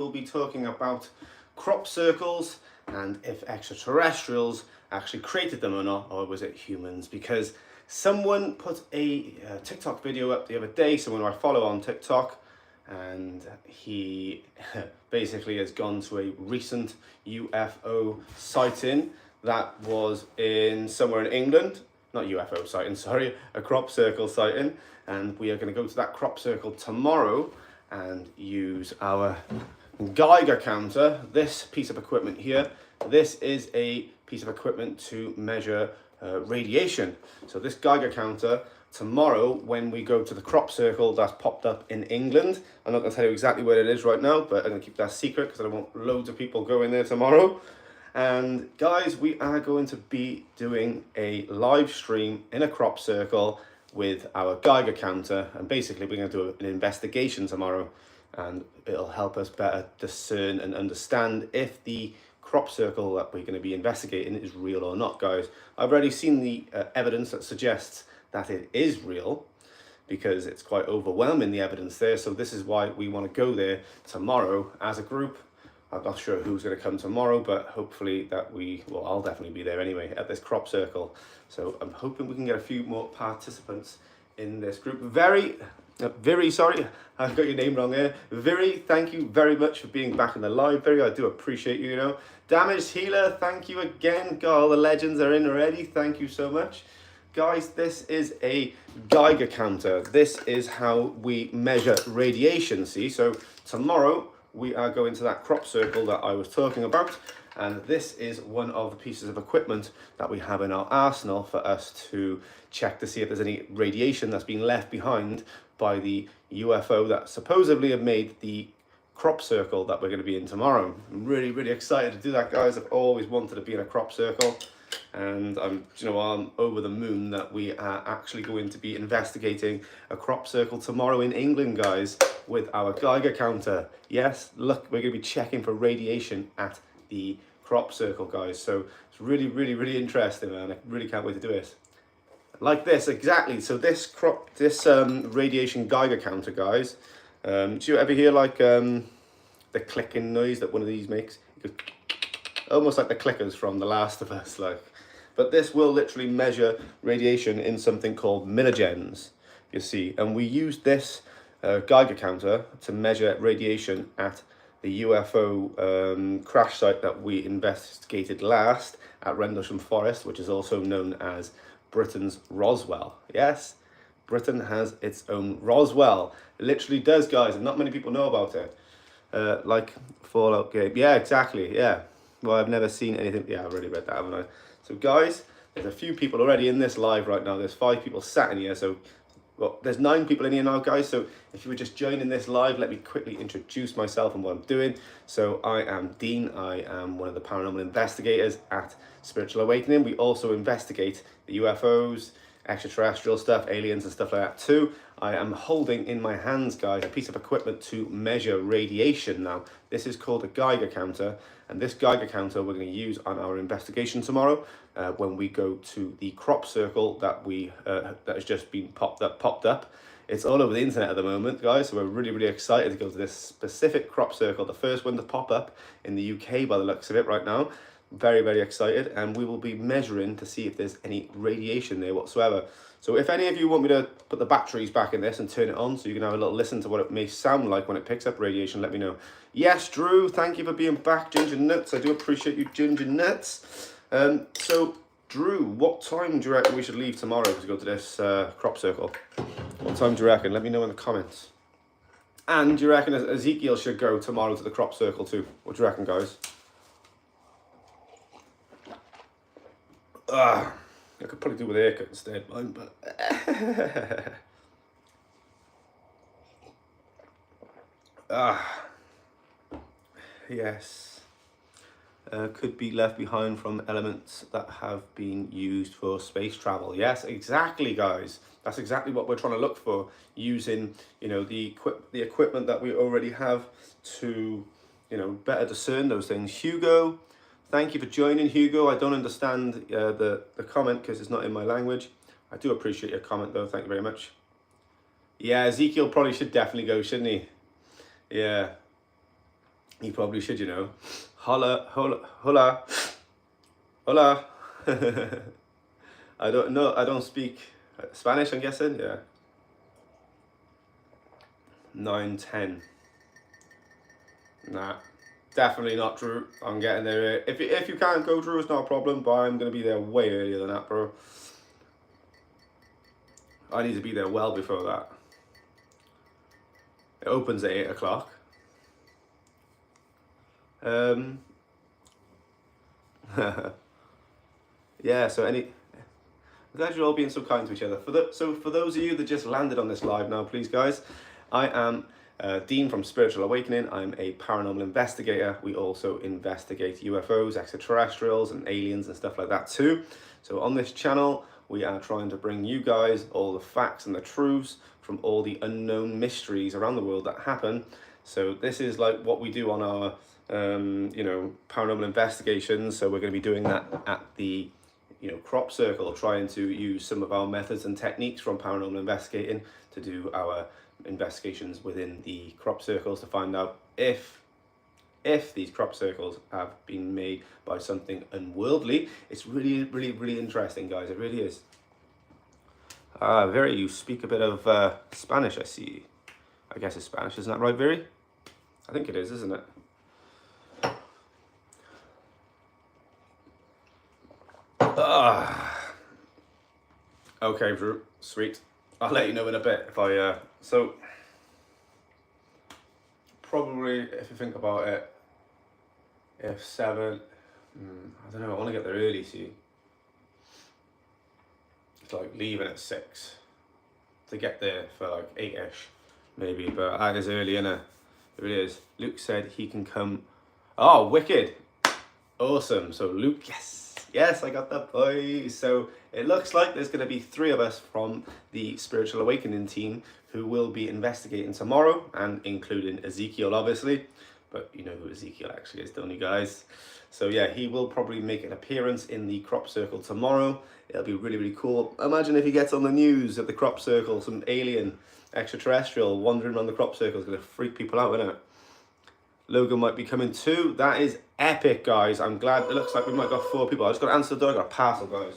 We'll be talking about crop circles and if extraterrestrials actually created them or not, or was it humans? Because someone put a TikTok video up the other day, someone I follow on TikTok, and he basically has gone to a recent UFO sighting that was in somewhere in England. Not UFO sighting, sorry, a crop circle sighting. And we are going to go to that crop circle tomorrow and use our Geiger counter, this piece of equipment here. This is a piece of equipment to measure radiation. So this Geiger counter, tomorrow when we go to the crop circle that's popped up in England, I'm not going to tell you exactly where it is right now, but I'm going to keep that secret because I don't want loads of people going there tomorrow. And guys, we are going to be doing a live stream in a crop circle with our Geiger counter, and basically we're going to do an investigation tomorrow, and it'll help us better discern and understand if the crop circle that we're going to be investigating is real or not, guys. I've already seen the evidence that suggests that it is real, because it's quite overwhelming, the evidence there. So this is why we want to go there tomorrow as a group. I'm not sure who's going to come tomorrow, but hopefully that well, I'll definitely be there anyway at this crop circle. So I'm hoping we can get a few more participants in this group. Very sorry, I got your name wrong there. Viri, thank you very much for being back in the live. Viri, I do appreciate you, you know. Damaged Healer, thank you again. God, all the legends are in already. Thank you so much. Guys, this is a Geiger counter. This is how we measure radiation, see? So tomorrow we are going to that crop circle that I was talking about, and this is one of the pieces of equipment that we have in our arsenal for us to check to see if there's any radiation that's been left behind by the UFO that supposedly have made the crop circle that we're going to be in tomorrow. I'm really, really excited to do that, guys. I've always wanted to be in a crop circle, and I'm over the moon that we are actually going to be investigating a crop circle tomorrow in England, guys, with our Geiger counter. Yes, look, we're going to be checking for radiation at the crop circle, guys. So it's really, really, really interesting, man. I really can't wait to do it. Like this, exactly. So this radiation Geiger counter, guys. Do you ever hear like the clicking noise that one of these makes? It goes almost like the clickers from The Last of Us, like. But this will literally measure radiation in something called milligens, you see. And we use this Geiger counter to measure radiation at the UFO crash site that we investigated last at Rendlesham Forest, which is also known as Britain's Roswell. Yes, Britain has its own Roswell. It literally does, guys, and not many people know about it. Like Fallout game. Yeah, exactly, yeah. Well, I've never seen anything. Yeah, I've already read that, haven't I? So, guys, there's a few people already in this live right now. There's 5 people sat in here, so... Well, there's 9 people in here now, guys, so if you were just joining this live, let me quickly introduce myself and what I'm doing. So I am Dean. I am one of the paranormal investigators at Spiritual Awakening. We also investigate the UFOs, extraterrestrial stuff, aliens and stuff like that too. I am holding in my hands, guys, a piece of equipment to measure radiation now. This is called a Geiger counter, and this Geiger counter we're going to use on our investigation tomorrow when we go to the crop circle that that has just been popped up. It's all over the internet at the moment, guys, so we're really, really excited to go to this specific crop circle, the first one to pop up in the UK by the looks of it right now. Very, very excited, and we will be measuring to see if there's any radiation there whatsoever. So if any of you want me to put the batteries back in this and turn it on so you can have a little listen to what it may sound like when it picks up radiation, let me know. Yes, Drew, thank you for being back, Ginger Nuts. I do appreciate you, Ginger Nuts. So, Drew, what time do you reckon we should leave tomorrow to go to this crop circle? What time do you reckon? Let me know in the comments. And do you reckon Ezekiel should go tomorrow to the crop circle too? What do you reckon, guys? I could probably do with a haircut instead, mine, but... yes. Could be left behind from elements that have been used for space travel. Yes, exactly, guys. That's exactly what we're trying to look for, using, the equipment that we already have to, better discern those things. Hugo, thank you for joining, Hugo. I don't understand the comment because it's not in my language. I do appreciate your comment, though. Thank you very much. Yeah, Ezekiel probably should definitely go, shouldn't he? Yeah. You probably should, you know. Hola, hola, hola, hola. I don't know. I don't speak Spanish, I'm guessing. Yeah. 9, 10. Nah, definitely not Drew. I'm getting there. If you can't go, Drew, it's not a problem. But I'm gonna be there way earlier than that, bro. I need to be there well before that. It opens at 8 o'clock. Yeah. So I'm glad you're all being so kind to each other. So for those of you that just landed on this live now, please, guys, I am Dean from Spiritual Awakening. I'm a paranormal investigator. We also investigate UFOs, extraterrestrials, and aliens and stuff like that too. So on this channel, we are trying to bring you guys all the facts and the truths from all the unknown mysteries around the world that happen. So this is like what we do on our, paranormal investigations. So we're going to be doing that at the crop circle, trying to use some of our methods and techniques from paranormal investigating to do our investigations within the crop circles to find out if these crop circles have been made by something unworldly. It's really, really, really interesting, guys. It really is. Very, you speak a bit of Spanish, I see. I guess it's Spanish, isn't that right, Very? I think it is, isn't it? Okay, Drew, sweet. I'll let you know in a bit if I, so, probably, if you think about it, if 7, I don't know, I want to get there early, see. It's like leaving at 6 to get there for like 8ish, maybe, but that is early, innit? It really is. Luke said he can come. Oh, wicked. Awesome. So Luke, yes, I got that, boy. So it looks like there's going to be 3 of us from the Spiritual Awakening team who will be investigating tomorrow, and including Ezekiel, obviously. But you know who Ezekiel actually is, don't you, guys? So yeah, he will probably make an appearance in the crop circle tomorrow. It'll be really, really cool. Imagine if he gets on the news at the crop circle, some alien extraterrestrial wandering around the crop circle is going to freak people out, isn't it? Logan might be coming too. That is epic, guys. I'm glad. It looks like we might got 4 people. I just got to answer the door. I got a parcel, guys.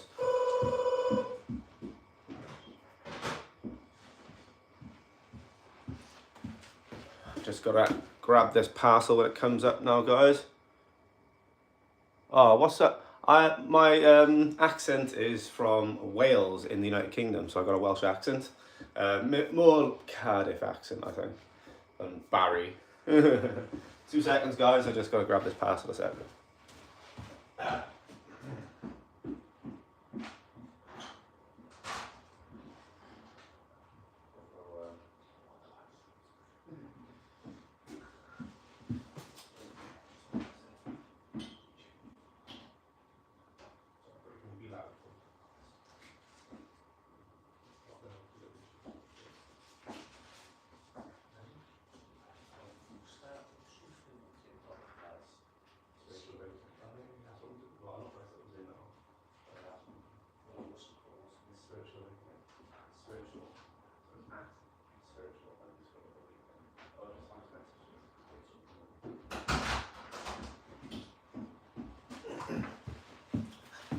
Just got to grab this parcel when it comes up now, guys. Oh, what's that? My accent is from Wales in the United Kingdom, so I got a Welsh accent. More Cardiff accent, I think, than Barry. 2 seconds, guys. I just got to grab this parcel a second.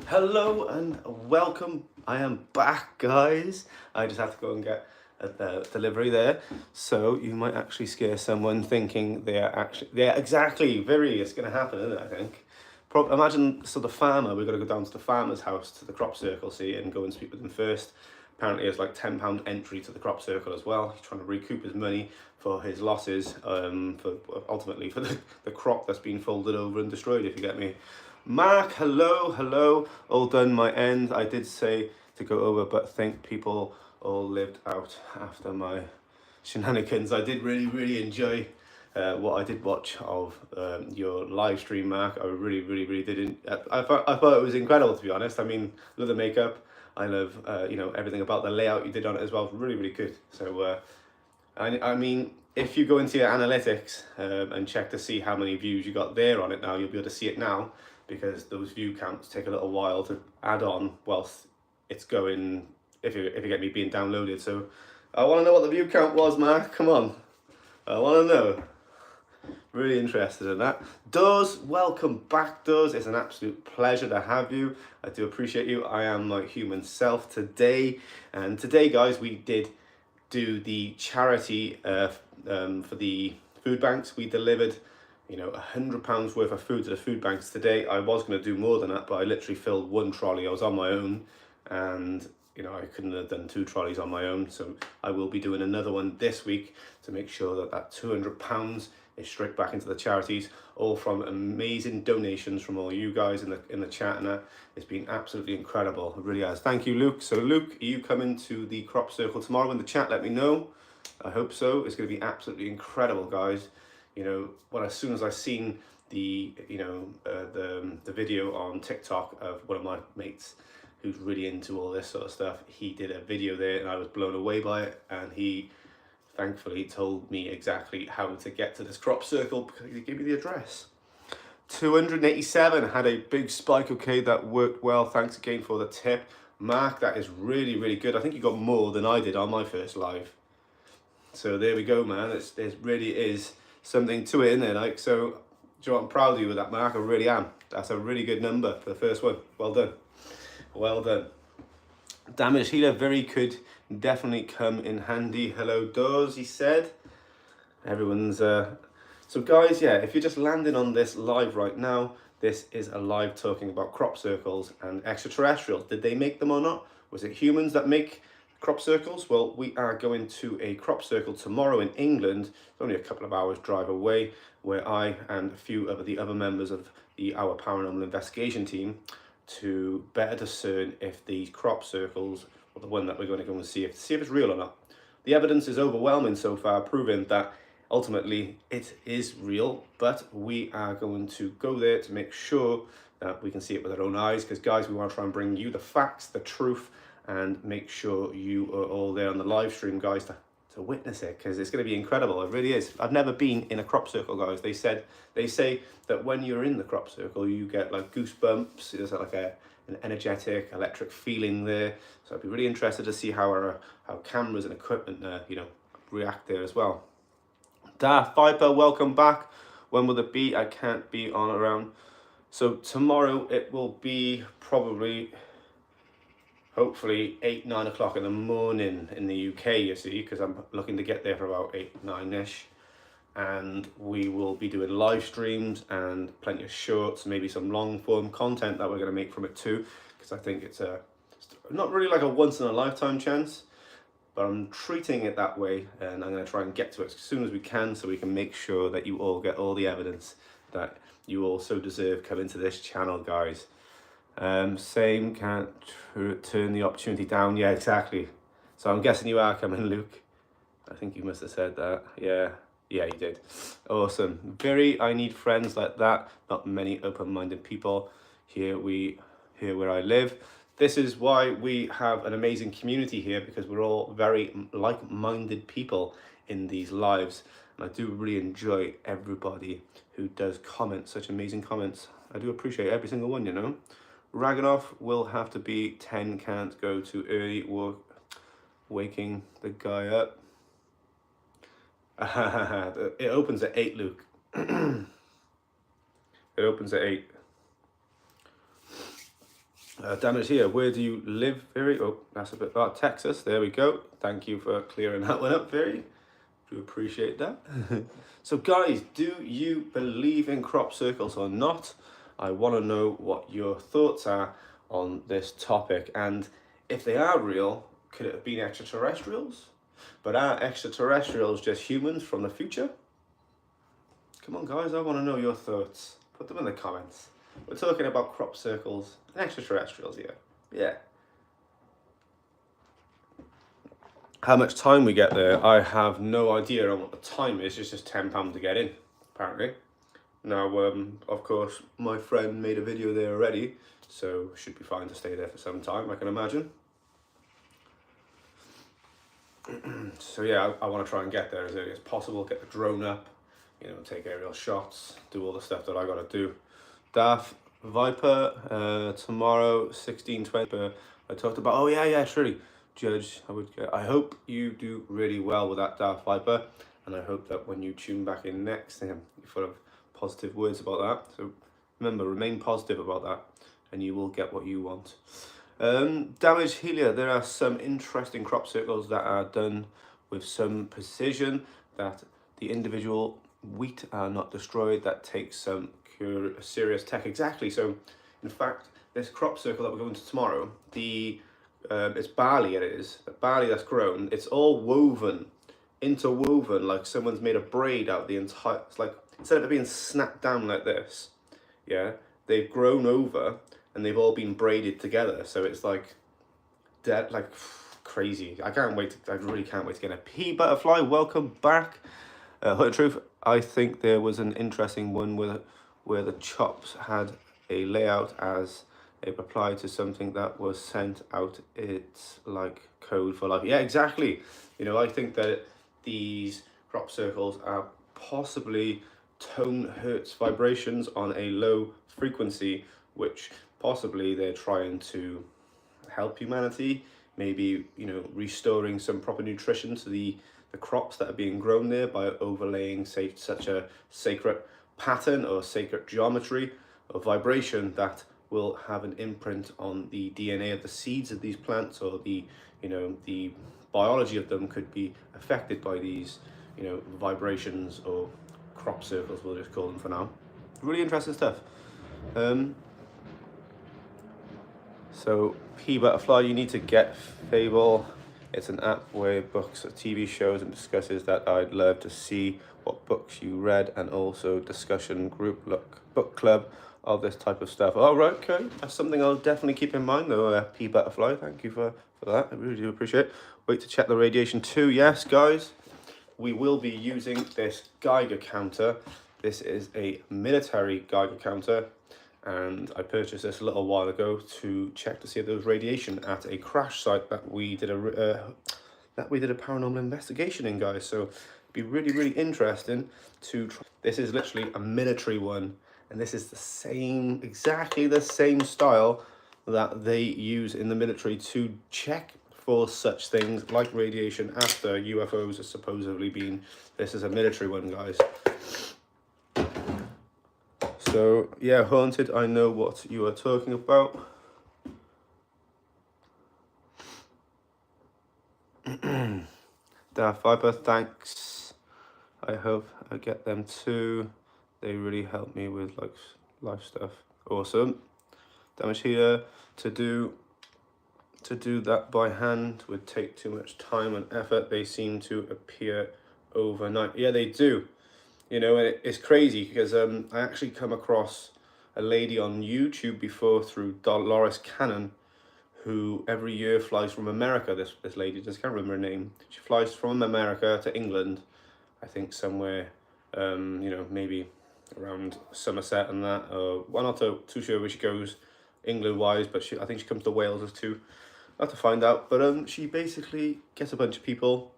Hello and welcome. I am back, guys. I just have to go and get the delivery there. So you might actually scare someone thinking exactly, it's going to happen, isn't it, I think. Imagine, so the farmer, we've got to go down to the farmer's house to the crop circle, see, and go and speak with him first. Apparently it's like £10 entry to the crop circle as well. He's trying to recoup his money for his losses, ultimately for the crop that's been folded over and destroyed, if you get me. Mark, hello, all done my end. I did say to go over, but think people all lived out after my shenanigans. I did really enjoy what I did watch of your live stream, Mark. I really did. I thought it was incredible, to be honest. I mean, love the makeup. I love everything about the layout you did on it as well. Really good. So I mean, if you go into your analytics and check to see how many views you got there on it now, you'll be able to see it now, because those view counts take a little while to add on whilst it's going, if you get me, being downloaded. So I want to know what the view count was, Mark. Come on, I want to know. Really interested in that. Does, welcome back, Does. It's an absolute pleasure to have you. I do appreciate you. I am my human self today. And today, guys, we did do the charity for the food banks. We delivered, you know, £100 worth of food to the food banks today. I was going to do more than that, but I literally filled one trolley. I was on my own, and you know, I couldn't have done 2 trolleys on my own. So I will be doing another one this week to make sure that that £200 is straight back into the charities, all from amazing donations from all you guys in the chat, and that it's been absolutely incredible. It really has. Thank you, Luke. So Luke, are you coming to the crop circle tomorrow in the chat? Let me know. I hope so. It's going to be absolutely incredible, guys. You know, well, as soon as I seen the the video on TikTok of one of my mates who's really into all this sort of stuff, he did a video there and I was blown away by it, and he thankfully told me exactly how to get to this crop circle because he gave me the address. 287 had a big spike. Okay, that worked well. Thanks again for the tip, Mark. That is really, really good. I think you got more than I did on my first live. So there we go, man. There really is something to it in there, like. So do you know what, I'm proud of you with that, Mark. I really am. That's a really good number for the first one. Well done. Well done. Damaged healer, very could definitely come in handy. Hello, Does, he said. Everyone's so guys, yeah, if you're just landing on this live right now, this is a live talking about crop circles and extraterrestrials. Did they make them or not? Was it humans that make crop circles? Well, we are going to a crop circle tomorrow in England. It's only a couple of hours drive away, where I and a few of the other members of our paranormal investigation team to better discern if these crop circles, or the one that we're going to go and see if it's real or not. The evidence is overwhelming so far, proving that ultimately it is real, but we are going to go there to make sure that we can see it with our own eyes, because guys, we want to try and bring you the facts, the truth, and make sure you are all there on the live stream, guys, to witness it, because it's going to be incredible. It really is. I've never been in a crop circle, guys. They say that when you're in the crop circle, you get like goosebumps. There's like an energetic, electric feeling there. So I'd be really interested to see how cameras and equipment react there as well. Darth Viper, welcome back. When will it be? I can't be on around. So tomorrow it will be probably, hopefully 8-9 o'clock in the morning in the UK, you see, because I'm looking to get there for about 8-9ish, and we will be doing live streams and plenty of shorts, maybe some long form content that we're going to make from it too, because I think it's not really like a once in a lifetime chance, but I'm treating it that way, and I'm going to try and get to it as soon as we can, so we can make sure that you all get all the evidence that you all so deserve coming to this channel, guys. Same, can't turn the opportunity down. Yeah, exactly. So I'm guessing you are coming, Luke. I think you must have said that. Yeah, you did. Awesome. I need friends like that. Not many open-minded people here where I live. This is why we have an amazing community here, because we're all very like-minded people in these lives. And I do really enjoy everybody who does comment, such amazing comments. I do appreciate every single one, you know. Raganoff will have to be 10, can't go too early, waking the guy up. It opens at 8, Luke. It opens at 8. Damage here, where do you live, Very? Oh, that's a bit about Texas. There we go. Thank you for clearing that one up, Very. Do appreciate that. So guys, do you believe in crop circles or not? I want to know what your thoughts are on this topic, and if they are real, could it have been extraterrestrials? But are extraterrestrials just humans from the future? Come on, guys, I want to know your thoughts. Put them in the comments. We're talking about crop circles and extraterrestrials here. Yeah. How much time we get there, I have no idea on what the time is. It's just £10 to get in, apparently. Now, of course, my friend made a video there already, so should be fine to stay there for some time, I can imagine. So yeah, I want to try and get there as early as possible, get the drone up, you know, take aerial shots, do all the stuff that I got to do. Darth Viper, tomorrow, 16:20, I talked about, oh yeah, truly, Judge, I hope you do really well with that, Darth Viper. and I hope that when you tune back in next, you're full of positive words about that. So remember, remain positive about that, and you will get what you want. Damaged Helia, there are some interesting crop circles that are done with some precision, that the individual wheat are not destroyed, that takes some serious tech. Exactly. So in fact, this crop circle that we're going to tomorrow, it's barley, the barley that's grown, it's all woven, interwoven, like someone's made a braid out the entire, it's like, instead of it being snapped down like this, yeah, they've grown over and they've all been braided together. So it's like dead, like crazy. I really can't wait to get a pea butterfly. Welcome back. Hood Truth, I think there was an interesting one where the chops had a layout as a reply to something that was sent out. It's like code for life. Yeah, exactly. You know, I think that these crop circles are possibly tone hertz vibrations on a low frequency, which possibly they're trying to help humanity, maybe, you know, restoring some proper nutrition to the crops that are being grown there by overlaying, say, such a sacred pattern or sacred geometry or vibration that will have an imprint on the DNA of the seeds of these plants, or the, you know, the biology of them could be affected by these, you know, vibrations or crop circles, we'll just call them for now. Really interesting stuff. So Pea Butterfly, you need to get Fable. It's an app where it books TV shows and discusses that. I'd love to see what books you read, and also discussion group, book club of this type of stuff. Oh, right, okay. That's something I'll definitely keep in mind though, Pea Butterfly. Thank you for that. I really do appreciate it. Wait to check the radiation too. Yes, guys, we will be using this Geiger counter. This is a military Geiger counter, and I purchased this a little while ago to check to see if there was radiation at a crash site that we did a paranormal investigation in, guys. So it'd be really interesting to try. This is literally a military one, and this is the same, exactly the same style that they use in the military to check for such things like radiation after UFOs are supposedly been. This is a military one, guys. So yeah, Haunted, I know what you are talking about. Darth Viper, thanks. I hope I get them too. They really help me with like life stuff. Awesome. Damage here. To do that by hand would take too much time and effort. They seem to appear overnight. Yeah, they do. You know, and it's crazy because I actually come across a lady on YouTube before through Dolores Cannon, who every year flies from America. This lady, just can't remember her name. She flies from America to England, I think somewhere, you know, maybe around Somerset and that. I'm not too sure where she goes England-wise, but I think she comes to Wales as too. I'll have to find out. But she basically gets a bunch of people,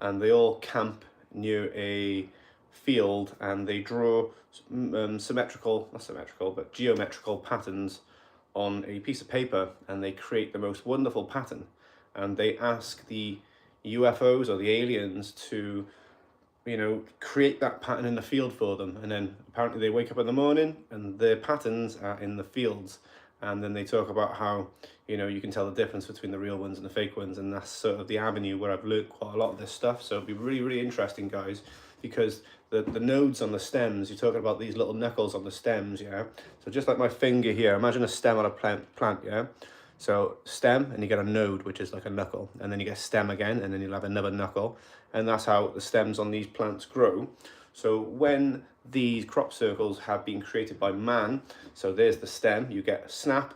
and they all camp near a field, and they draw geometrical patterns on a piece of paper, and they create the most wonderful pattern, and they ask the UFOs or the aliens to, you know, create that pattern in the field for them. And then apparently they wake up in the morning and their patterns are in the fields, and then they talk about how, you know, you can tell the difference between the real ones and the fake ones, and that's sort of the avenue where I've learned quite a lot of this stuff. So it'll be really interesting, guys, because the nodes on the stems, you're talking about these little knuckles on the stems, yeah? So just like my finger here, imagine a stem on a plant, yeah? So stem, and you get a node, which is like a knuckle, and then you get stem again, and then you'll have another knuckle, and that's how the stems on these plants grow. So when these crop circles have been created by man, so there's the stem, you get a snap.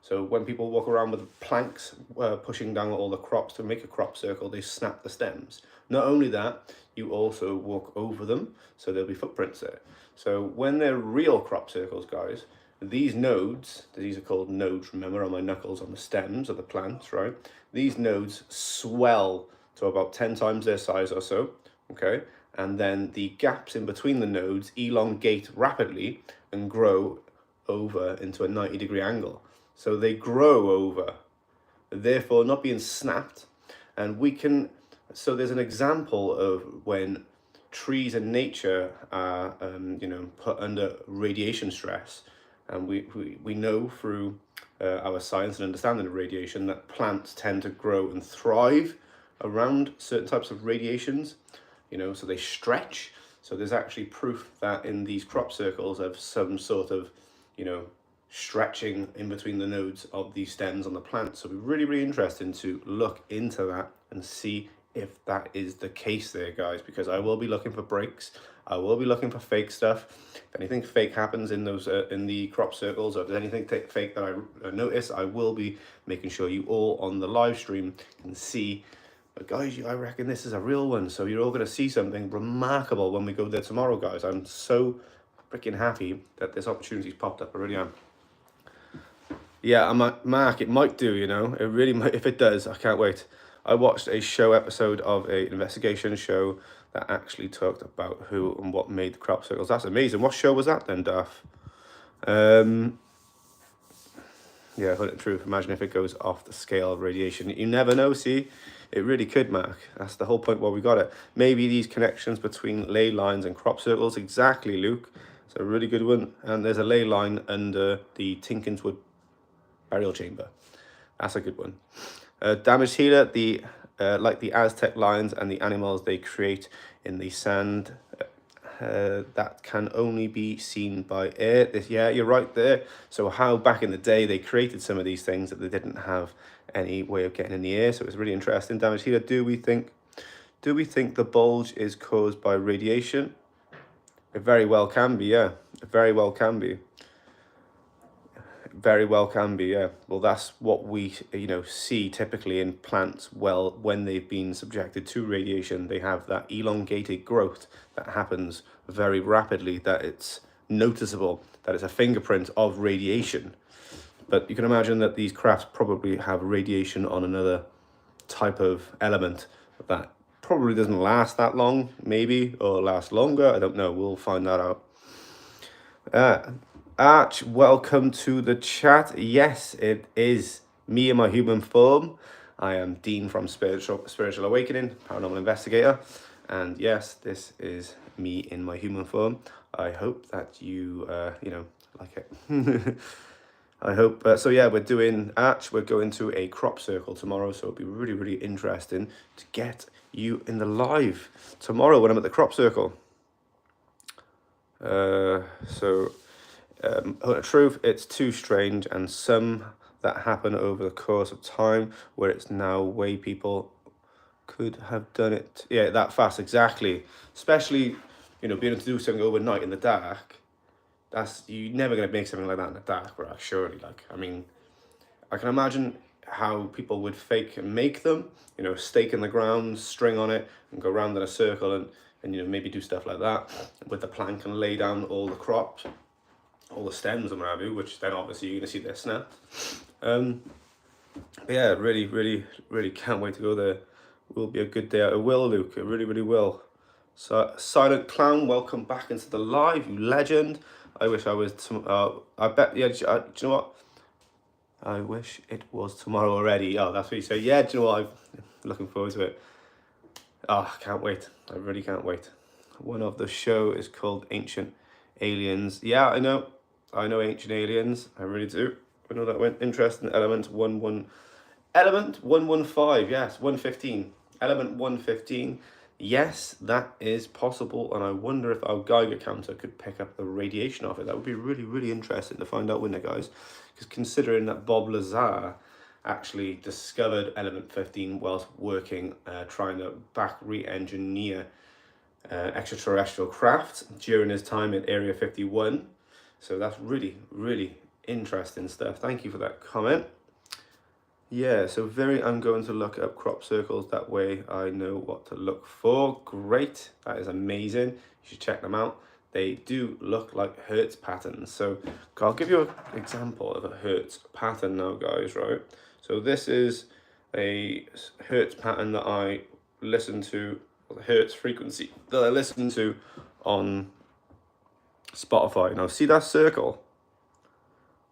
So when people walk around with planks pushing down all the crops to make a crop circle, they snap the stems. Not only that, you also walk over them, so there'll be footprints there. So when they're real crop circles, guys, these nodes, these are called nodes, remember, on my knuckles on the stems of the plants, right? These nodes swell to about 10 times their size or so, okay? And then the gaps in between the nodes elongate rapidly and grow over into a 90-degree angle. So they grow over, therefore not being snapped. And we can So there's an example of when trees in nature are, put under radiation stress, and we know through our science and understanding of radiation that plants tend to grow and thrive around certain types of radiations, so they stretch. So there's actually proof that in these crop circles of some sort of, stretching in between the nodes of these stems on the plant. So it'd be really, really interesting to look into that and see if that is the case there, guys, because I will be looking for breaks. I will be looking for fake stuff. If anything fake happens in those in the crop circles, or if there's anything fake that I notice, I will be making sure you all on the live stream can see. But guys, I reckon this is a real one, so you're all going to see something remarkable when we go there tomorrow, guys. I'm so freaking happy that this opportunity's popped up. I really am. Yeah, Mark, it might do, it really might. If it does, I can't wait. I watched a show episode of an investigation show that actually talked about who and what made the crop circles. That's amazing. What show was that then, Duff? Yeah, truth. Imagine if it goes off the scale of radiation. You never know, see? It really could, Mark. That's the whole point why we got it. Maybe these connections between ley lines and crop circles. Exactly, Luke. It's a really good one. And there's a ley line under the Tinkinswood burial chamber. That's a good one. Damaged healer, like the Aztec lions and the animals they create in the sand, that can only be seen by air. Yeah, you're right there. So how back in the day they created some of these things that they didn't have any way of getting in the air. So it's really interesting. Damaged healer, do we think the bulge is caused by radiation? It very well can be, yeah. It very well can be. Very well can be, yeah. Well, that's what we, see typically in plants. Well, when they've been subjected to radiation, they have that elongated growth that happens very rapidly, that it's noticeable, that it's a fingerprint of radiation. But you can imagine that these crafts probably have radiation on another type of element that probably doesn't last that long, maybe, or last longer. I don't know. We'll find that out. Arch, welcome to the chat. Yes, it is me in my human form. I am Dean from Spiritual Awakening, paranormal investigator. And yes, this is me in my human form. I hope that you, like it. I hope. So yeah, we're doing Arch. We're going to a crop circle tomorrow. So it'll be really, really interesting to get you in the live tomorrow when I'm at the crop circle. Truth, it's too strange, and some that happen over the course of time where it's now way people could have done it. Yeah, that fast, exactly. Especially, being able to do something overnight in the dark. You're never going to make something like that in the dark, right? Surely, I can imagine how people would fake and make them, stake in the ground, string on it, and go around in a circle and maybe do stuff like that with the plank and lay down all the crops, all the stems and what have you, which then obviously you're going to see their snap. But yeah, really, really, really can't wait to go there. It will be a good day. It will, Luke. It really, really will. So, Silent Clown, welcome back into the live, you legend. I wish I was, I bet, yeah, do you know what? I wish it was tomorrow already. Oh, that's what you say. Yeah, do you know what? I'm looking forward to it. Oh, I can't wait. I really can't wait. One of the show is called Ancient Aliens. Yeah, I know Ancient Aliens. I really do. I know that went interesting. Element 115. Yes, 115. Element 115. Yes, that is possible, and I wonder if our Geiger counter could pick up the radiation of it. That would be really, really interesting to find out, wouldn't it, guys? Because considering that Bob Lazar actually discovered element 15 whilst working, trying to back re-engineer extraterrestrial craft during his time in Area 51. So that's really, really interesting stuff. Thank you for that comment. Yeah, so I'm going to look up crop circles. That way I know what to look for. Great. That is amazing. You should check them out. They do look like Hertz patterns. So I'll give you an example of a Hertz pattern now, guys, right? So this is a Hertz pattern that I listen to, the Hertz frequency that I listen to on Spotify. Now see that circle?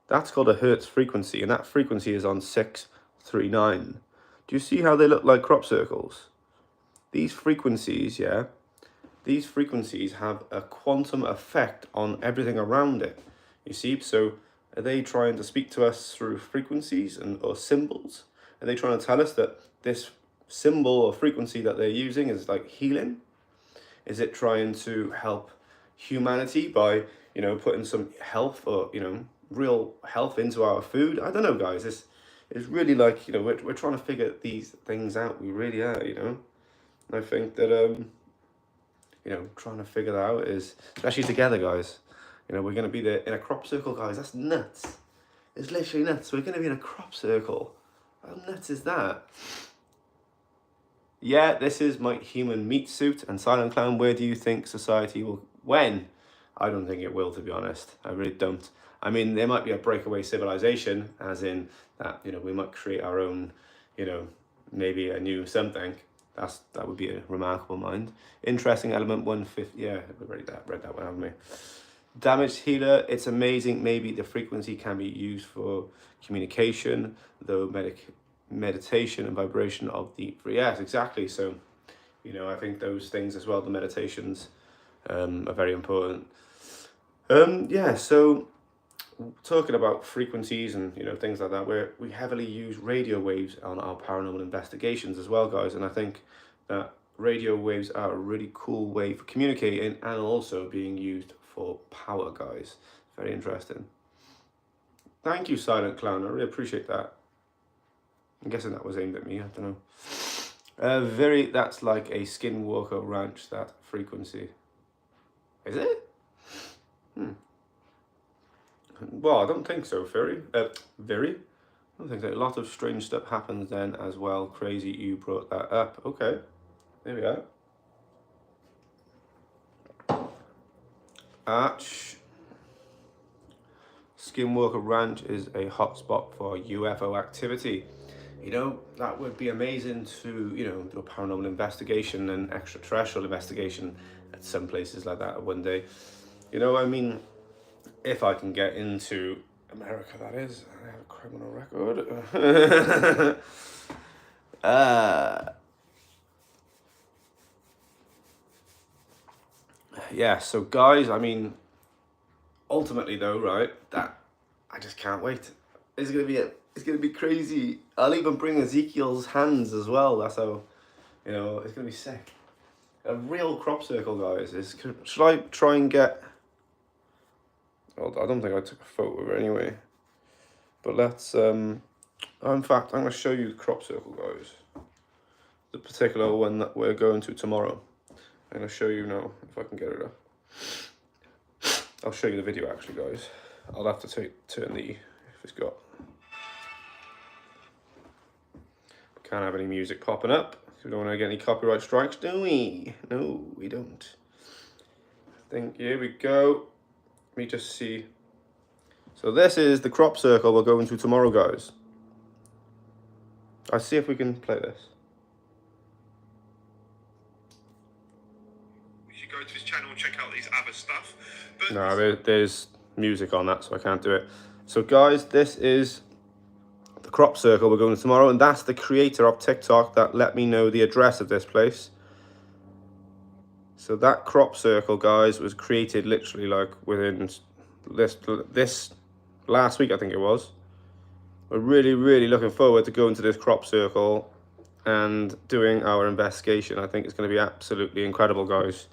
That's called a Hertz frequency, and that frequency is on 639. Do you see how they look like crop circles? these frequencies, yeah, these frequencies have a quantum effect on everything around it. You see, so are they trying to speak to us through frequencies or symbols? Are they trying to tell us that this symbol or frequency that they're using is like healing? Is it trying to help humanity by, you know, putting some health or, you know, real health into our food? I don't know, guys. It's really like, you know, we're trying to figure these things out. We really are, you know. And I think that, you know, trying to figure that out is, especially together, guys. You know, we're going to be there in a crop circle, guys. That's nuts. It's literally nuts. We're going to be in a crop circle. How nuts is that? Yeah, this is my human meat suit. And Silent Clown, where do you think society will... When? I don't think it will, to be honest. I really don't. I mean, there might be a breakaway civilization, as in that, you know, we might create our own, you know, maybe a new something. That would be a remarkable mind. Interesting element 150. Yeah, we read that one, haven't we? Damaged healer, it's amazing. Maybe the frequency can be used for communication, though meditation and vibration of the... Yes, exactly. So, you know, I think those things as well, the meditations are very important. Yeah, so talking about frequencies and, you know, things like that, where we heavily use radio waves on our paranormal investigations as well, guys. And I think that radio waves are a really cool way for communicating and also being used for power, guys. Very interesting. Thank you, Silent Clown. I really appreciate that. I'm guessing that was aimed at me. I don't know. That's like a Skinwalker Ranch, that frequency. Is it? Well, I don't think so, Very. I don't think so. A lot of strange stuff happens then as well. Crazy you brought that up. Okay. There we are. Skinwalker Ranch is a hotspot for UFO activity. You know, that would be amazing to, you know, do a paranormal investigation and extraterrestrial investigation at some places like that one day. You know, I mean, if I can get into America, that is. I have a criminal record. Yeah, so guys, I mean, ultimately though, right, that I just can't wait. It's gonna be crazy. I'll even bring Ezekiel's hands as well. That's how, you know, it's gonna be sick. A real crop circle, guys. Should I try and get... Well, I don't think I took a photo of it anyway. But let's, in fact, I'm going to show you the crop circle, guys. The particular one that we're going to tomorrow. I'm going to show you now, if I can get it up. I'll show you the video, actually, guys. I'll have to turn the... if it's got... Can't have any music popping up. We don't want to get any copyright strikes, do we? No, we don't. I think, here we go. Let me just see. So this is the crop circle we're going to tomorrow, guys. I'll see if we can play this. You should go to his channel and check out his other stuff. But no, there's music on that, so I can't do it. So guys, this is the crop circle we're going to tomorrow, and that's the creator of TikTok that let me know the address of this place. So that crop circle, guys, was created literally like within this last week, I think it was. We're really, really looking forward to going to this crop circle and doing our investigation. I think it's going to be absolutely incredible, guys.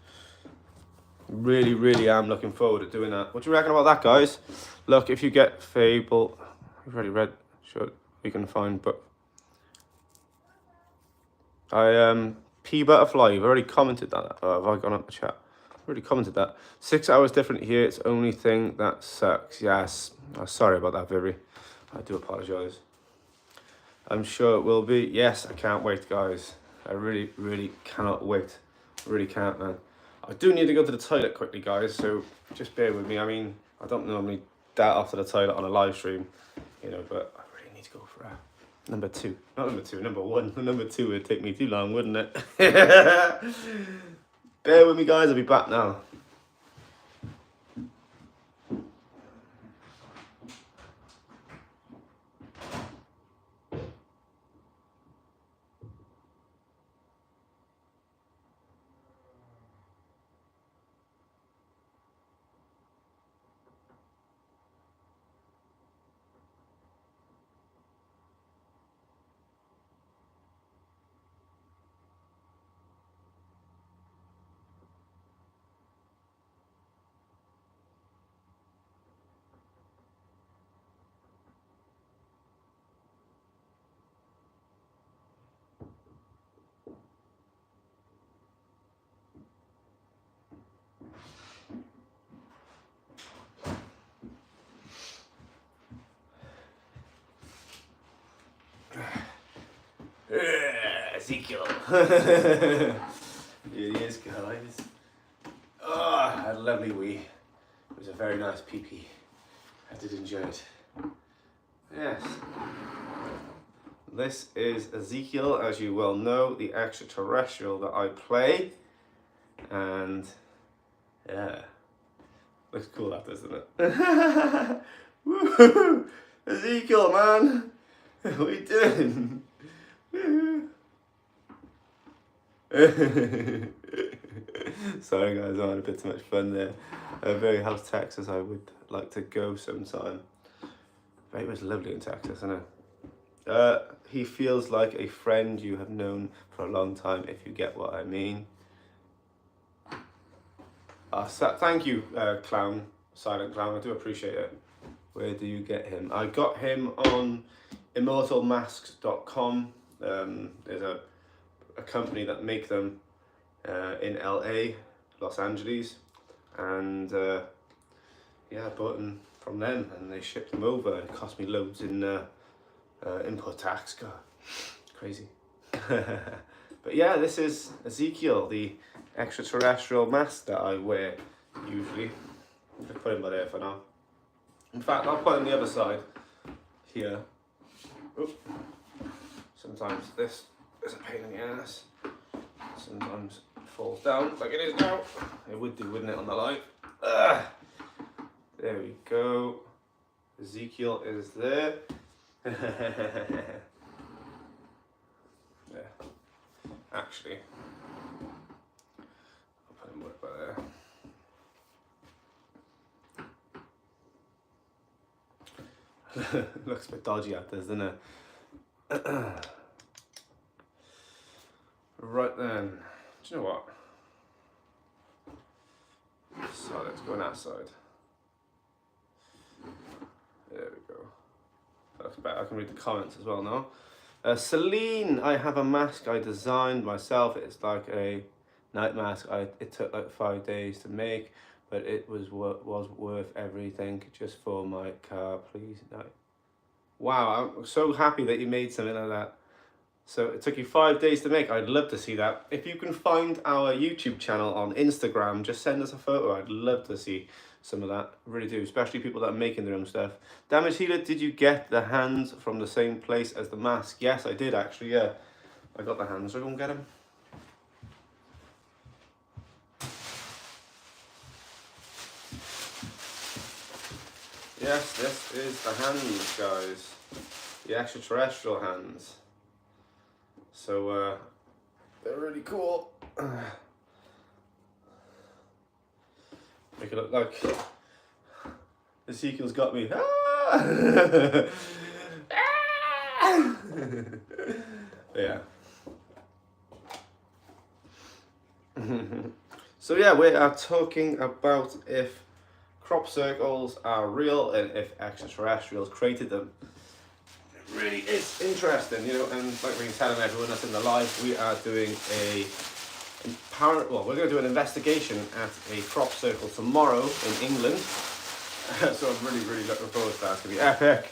Really, really am looking forward to doing that. What do you reckon about that, guys? Look, if you get Fable, I've already read, sure, we can find, but P Butterfly, you've already commented that. Have I gone up the chat? I've already commented that. 6 hours different here. It's the only thing that sucks. Yes. Oh, sorry about that, Vivi. I do apologise. I'm sure it will be. Yes, I can't wait, guys. I really, really cannot wait. I really can't, man. I do need to go to the toilet quickly, guys, so just bear with me. I mean, I don't normally dart off to the toilet on a live stream, you know, but I really need to go for number 2. Not number 2, number 1. Number 2 would take me too long, wouldn't it? Bear with me, guys. I'll be back now. Ezekiel. Here he is, guys. Oh, a lovely wee. It was a very nice pee-pee. I did enjoy it. Yes. This is Ezekiel, as you well know, the extraterrestrial that I play. And yeah, looks cool, that doesn't it? Woo! Ezekiel, man, what are you doing? Sorry guys, I had a bit too much fun there. Very House, Texas. I would like to go sometime. But it was lovely in Texas, isn't it? He feels like a friend you have known for a long time, if you get what I mean. Thank you, clown, silent clown. I do appreciate it. Where do you get him? I got him on immortalmasks.com. There's a company that make them in LA, Los Angeles, and yeah, I bought them from them, and they shipped them over. It cost me loads in import tax. God, crazy. But yeah, this is Ezekiel, the extraterrestrial mask that I wear usually. I'm just putting him there for now. In fact, I'll put it on the other side here. Oop. Sometimes this is a pain in the ass. Sometimes it falls down like it is now. It would do, wouldn't it, on the light? There we go. Ezekiel is there. Yeah. Actually, I'll put him right by there. Looks a bit dodgy out there, doesn't it? Right then, do you know what? So let's go on that side. There we go. That's better. I can read the comments as well now. Celine, I have a mask I designed myself. It's like a night mask. It took like 5 days to make, but it was worth everything just for my car, please. No. Wow, I'm so happy that you made something like that. So it took you 5 days to make. I'd love to see that. If you can find our YouTube channel on Instagram, just send us a photo. I'd love to see some of that. I really do, especially people that are making their own stuff. Damage Healer, did you get the hands from the same place as the mask? Yes, I did actually, yeah. I got the hands. So go and get them. Yes, this is the hands, guys. The extraterrestrial hands. So, they're really cool. Make it look like Ezekiel's got me. Ah! Ah! Yeah. So yeah, we are talking about if crop circles are real and if extraterrestrials created them. It really is interesting, you know, and like we've been telling everyone that's in the live, we are doing we're going to do an investigation at a crop circle tomorrow in England. So I'm really, really looking forward to that. It's going to be epic.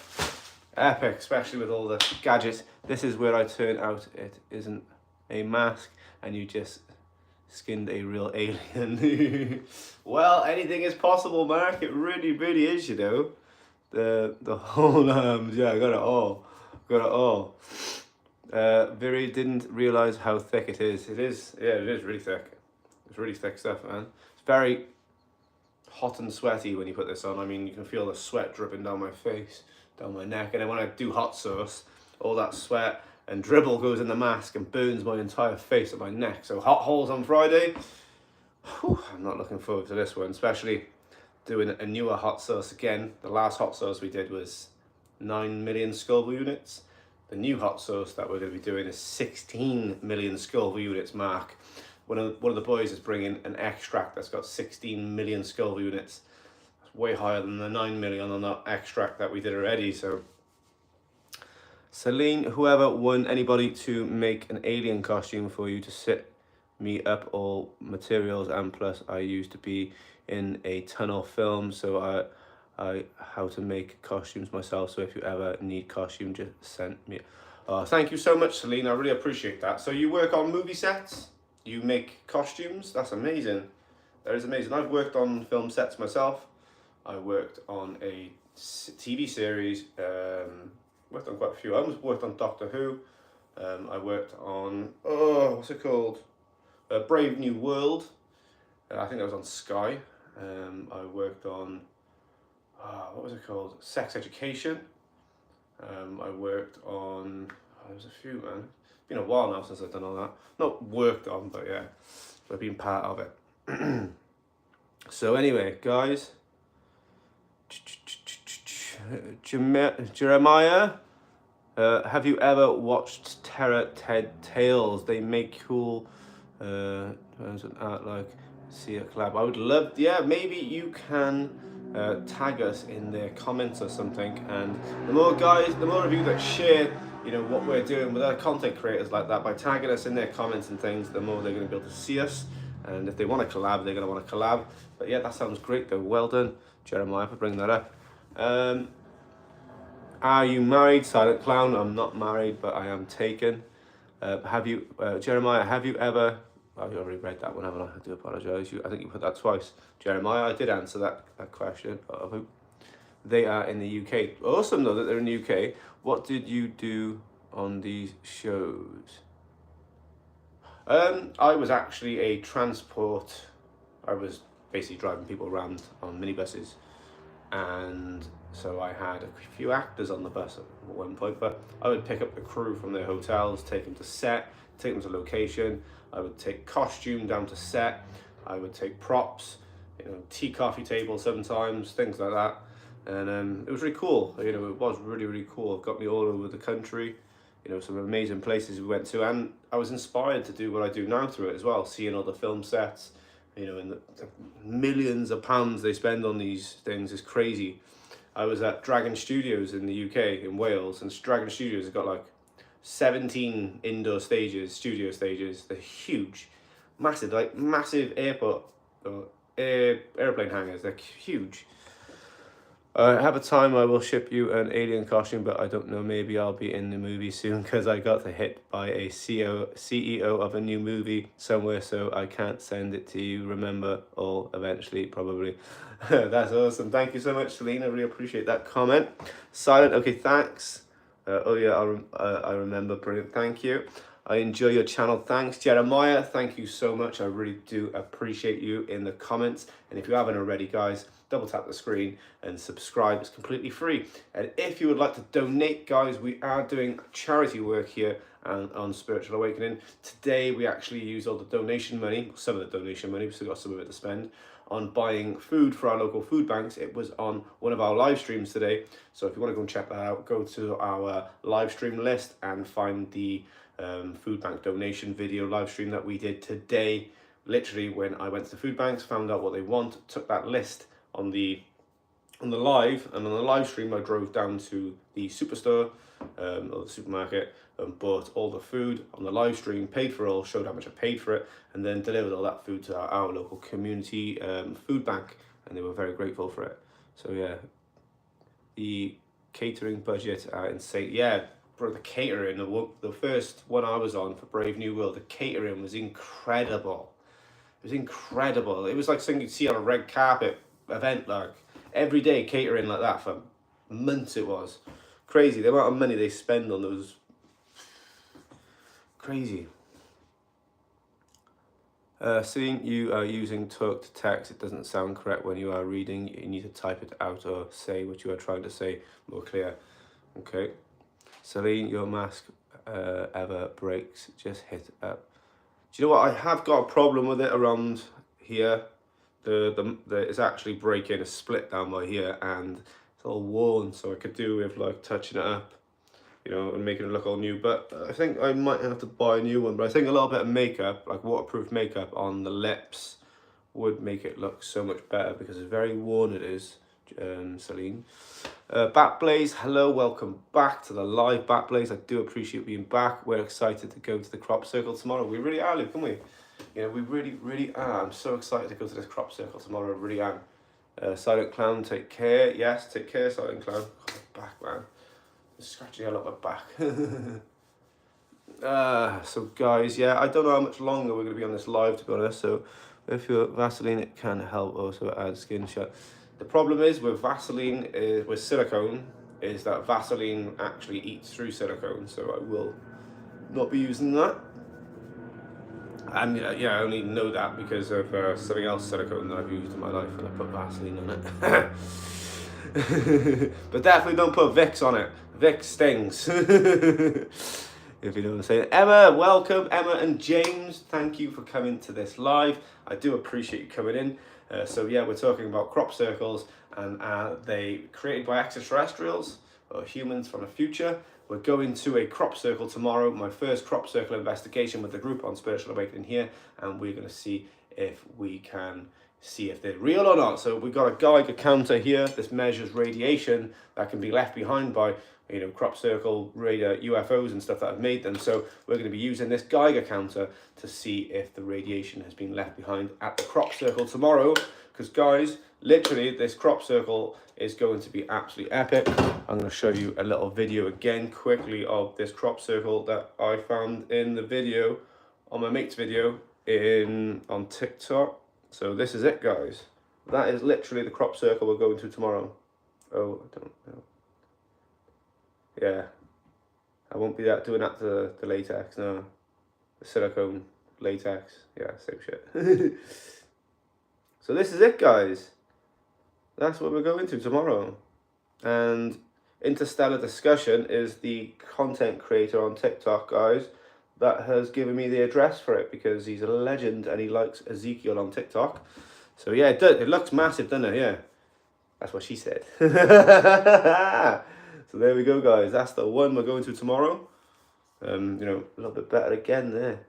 Epic, especially with all the gadgets. This is where I turn out it isn't a mask and you just skinned a real alien. Well, anything is possible, Mark. It really, really is, you know. The whole yeah, I got it all. Got it all. Viri didn't realise how thick it is. It is, yeah, it is really thick. It's really thick stuff, man. It's very hot and sweaty when you put this on. I mean, you can feel the sweat dripping down my face, down my neck. And then when I do hot sauce, all that sweat and dribble goes in the mask and burns my entire face and my neck. So hot holes on Friday. Whew, I'm not looking forward to this one, especially doing a newer hot sauce again. The last hot sauce we did was 9 million Scoville units. The new hot sauce that we're going to be doing is 16 million Scoville units, Mark. One of the boys is bringing an extract that's got 16 million Scoville units. That's way higher than the 9 million on that extract that we did already. So, Celine, whoever won anybody to make an alien costume for you to set me up all materials, and plus I used to be in a tunnel film, so I how to make costumes myself. So if you ever need costume, just send me. Thank you so much, Celine. I really appreciate that. So you work on movie sets? You make costumes? That's amazing. That is amazing. I've worked on film sets myself. I worked on a TV series. Worked on quite a few. I almost worked on Doctor Who. I worked on, what's it called? Brave New World. I think that was on Sky. I worked on, what was it called? Sex Education. I worked on, there's a few, man. It's been a while now since I've done all that. Not worked on, but yeah, I've been part of it. So anyway, guys, Jeremiah, have you ever watched Terror Tales? They make cool art like see a collab. I would love, yeah, maybe you can tag us in their comments or something, and the more guys, the more of you that share, you know, what we're doing with our content creators like that, by tagging us in their comments and things, the more they're going to be able to see us, and if they want to collab, they're going to want to collab. But yeah, that sounds great though. Well done, Jeremiah, for bringing that up. Are you married? Silent Clown. I'm not married, but I am taken. Have you, Jeremiah, have you ever, I've already read that one, haven't I? I do apologise. I think you put that twice. Jeremiah, I did answer that question. I hope they are in the UK. Awesome though that they're in the UK. What did you do on these shows? I was actually a transport. I was basically driving people around on minibuses, and so I had a few actors on the bus at one point, but I would pick up the crew from their hotels, take them to set, take them to location. I would take costume down to set. I would take props, you know, tea, coffee table sometimes, things like that. And it was really cool. You know, it was really, really cool. It got me all over the country, you know, some amazing places we went to. And I was inspired to do what I do now through it as well, seeing all the film sets, you know, and the millions of pounds they spend on these things is crazy. I was at Dragon Studios in the UK, in Wales, and Dragon Studios has got like 17 indoor stages, studio stages. They're huge, massive, like massive airport or airplane hangars. They're huge. Have a time I will ship you an alien costume, but I don't know, maybe I'll be in the movie soon because I got hit by a CEO of a new movie somewhere, so I can't send it to you. Remember, all eventually, probably. That's awesome. Thank you so much, Selena. I really appreciate that comment. Silent, okay, thanks. Oh yeah, I remember, brilliant, thank you. I enjoy your channel, thanks. Jeremiah, thank you so much. I really do appreciate you in the comments. And if you haven't already, guys, double tap the screen and subscribe. It's completely free. And if you would like to donate, guys, we are doing charity work here on Spiritual Awakening. Today, we actually use all the donation money, some of the donation money, we've still got some of it to spend, on buying food for our local food banks. It was on one of our live streams today. So if you want to go and check that out, go to our live stream list and find the food bank donation video live stream that we did today. Literally, when I went to the food banks, found out what they want, took that list on the live, and on the live stream I drove down to the superstore or the supermarket and bought all the food on the live stream, paid for it all, showed how much I paid for it, and then delivered all that food to our local community food bank, and they were very grateful for it. So yeah, the catering budget are insane. Yeah, bro, the catering, the first one I was on for Brave New World, the catering was incredible. It was incredible. It was like something you'd see on a red carpet event, like every day catering like that for months. It was crazy the amount of money they spend on those. Crazy. Seeing you are using talk to text, it doesn't sound correct when you are reading. You need to type it out or say what you are trying to say more clear. Okay. Celine, your mask ever breaks, just hit up. Do you know what? I have got a problem with it around here. It's actually breaking a split down by here, and it's all worn, so I could do with like touching it up, you know, and making it look all new. But I think I might have to buy a new one. But I think a little bit of makeup, like waterproof makeup on the lips, would make it look so much better, because it's very worn it is, Celine. Batblaze, hello, welcome back to the live, Batblaze. I do appreciate being back. We're excited to go to the crop circle tomorrow. We really are, Luke, can we? You know, we really, really are. I'm so excited to go to this crop circle tomorrow. I really am. Silent Clown, take care. Yes, take care, Silent Clown. God, my back, man. I'm scratching a lot of my back. So guys, yeah, I don't know how much longer we're going to be on this live, to be honest. So if you're Vaseline, it can help also add skin shut. The problem is with Vaseline, with silicone, is that Vaseline actually eats through silicone. So I will not be using that. And yeah, I only know that because of something else silicone that I've used in my life, and I put Vaseline on it. But definitely don't put Vicks on it. Vicks stings. If you know what I'm saying. Emma, welcome. Emma and James, thank you for coming to this live. I do appreciate you coming in. So yeah, we're talking about crop circles, and they created by extraterrestrials or humans from the future. We're going to a crop circle tomorrow, my first crop circle investigation with the group on Spiritual Awakening here, and we're going to see if we can see if they're real or not. So we've got a Geiger counter here. This measures radiation that can be left behind by, you know, crop circle radar UFOs and stuff that have made them. So we're going to be using this Geiger counter to see if the radiation has been left behind at the crop circle tomorrow. Because guys, literally this crop circle is going to be absolutely epic. I'm going to show you a little video again quickly of this crop circle that I found in the video, on my mate's video on TikTok. So this is it, guys. That is literally the crop circle we're going to tomorrow. Oh, I don't know. Yeah, I won't be doing that to the latex, no. The silicone latex, yeah, same shit. So this is it, guys. That's what we're going to tomorrow. And Interstellar Discussion is the content creator on TikTok, guys, that has given me the address for it, because he's a legend and he likes Ezekiel on TikTok. So yeah, it looks massive, doesn't it? Yeah, that's what she said. So there we go, guys. That's the one we're going to tomorrow. You know, a little bit better again there.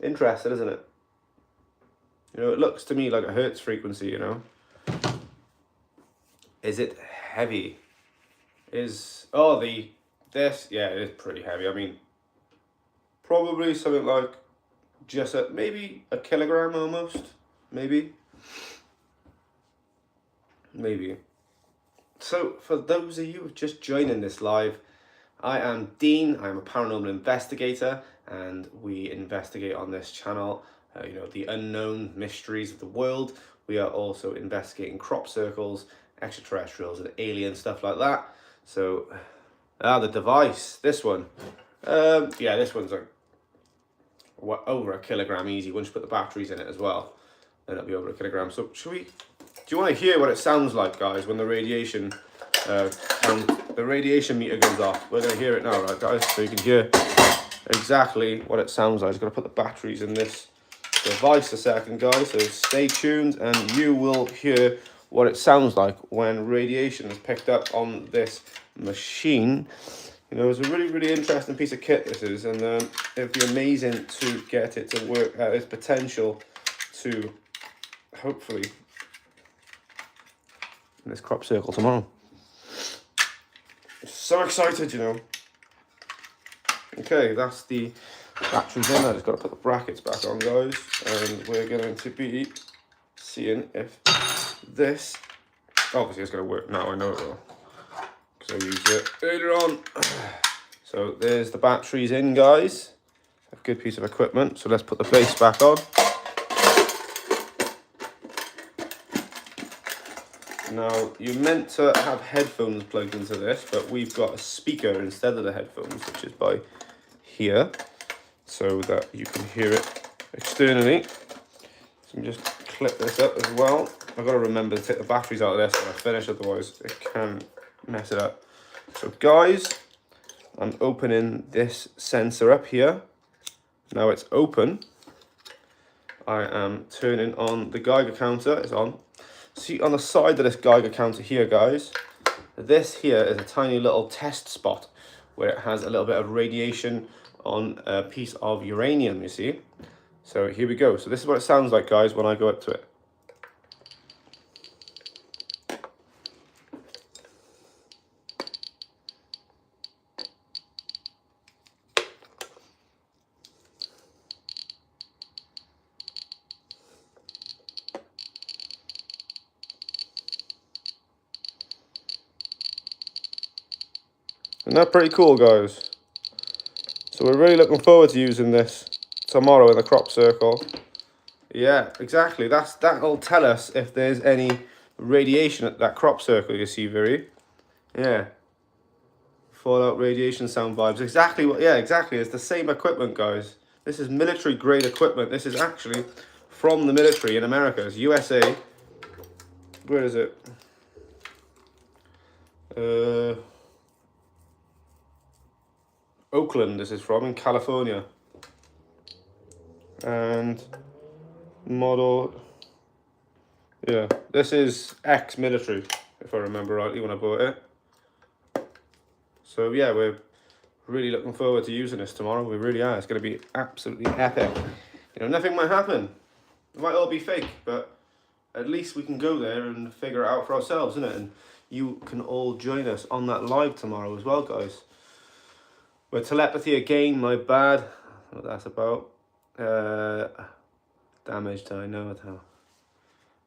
Interesting, isn't it? You know, it looks to me like a Hertz frequency, you know. Is it heavy? Yeah, it is pretty heavy. I mean, probably something like just maybe a kilogram almost, maybe. So for those of you just joining this live, I am Dean. I'm a paranormal investigator, and we investigate on this channel, you know, the unknown mysteries of the world. We are also investigating crop circles, extraterrestrials, and alien stuff like that. So, the device, this one, yeah, this one's like over a kilogram easy. Once you put the batteries in it as well, then it'll be over a kilogram. So do you want to hear what it sounds like, guys, when the radiation meter goes off? We're going to hear it now, right, guys? So you can hear exactly what it sounds like. I'm just going to put the batteries in this device a second, guys. So stay tuned, and you will hear what it sounds like when radiation is picked up on this machine. You know, it's a really, really interesting piece of kit, this is, and it'd be amazing to get it to work at its potential to hopefully in this crop circle tomorrow. So excited, you know. Okay, that's the batteries in. I just got to put the brackets back on, guys, and we're going to be seeing if this, obviously it's going to work now, I know it will, because I used it earlier on. So there's the batteries in, guys. A good piece of equipment. So let's put the base back on. Now, you're meant to have headphones plugged into this, but we've got a speaker instead of the headphones, which is by here, so that you can hear it externally. So I'm just clip this up as well. I've got to remember to take the batteries out of this when I finish, otherwise it can mess it up. So guys, I'm opening this sensor up here. Now it's open. I am turning on the Geiger counter. It's on. See on the side of this Geiger counter here, guys, this here is a tiny little test spot where it has a little bit of radiation on a piece of uranium, you see. So here we go. So this is what it sounds like, guys, when I go up to it. Isn't that pretty cool, guys? So we're really looking forward to using this tomorrow in the crop circle. Yeah, exactly. That'll tell us if there's any radiation at that crop circle, you see, Viri. Yeah. Fallout radiation sound vibes. Exactly what, yeah, exactly. It's the same equipment, guys. This is military grade equipment. This is actually from the military in America. It's USA. Where is it? Oakland, this is from, in California. And model, yeah, this is ex-military, if I remember rightly when I bought it. So yeah, we're really looking forward to using this tomorrow. We really are. It's going to be absolutely epic. You know, nothing might happen. It might all be fake, but at least we can go there and figure it out for ourselves, isn't it? And you can all join us on that live tomorrow as well, guys. We're telepathy again, my bad. I don't know what that's about. Damaged, I know it how.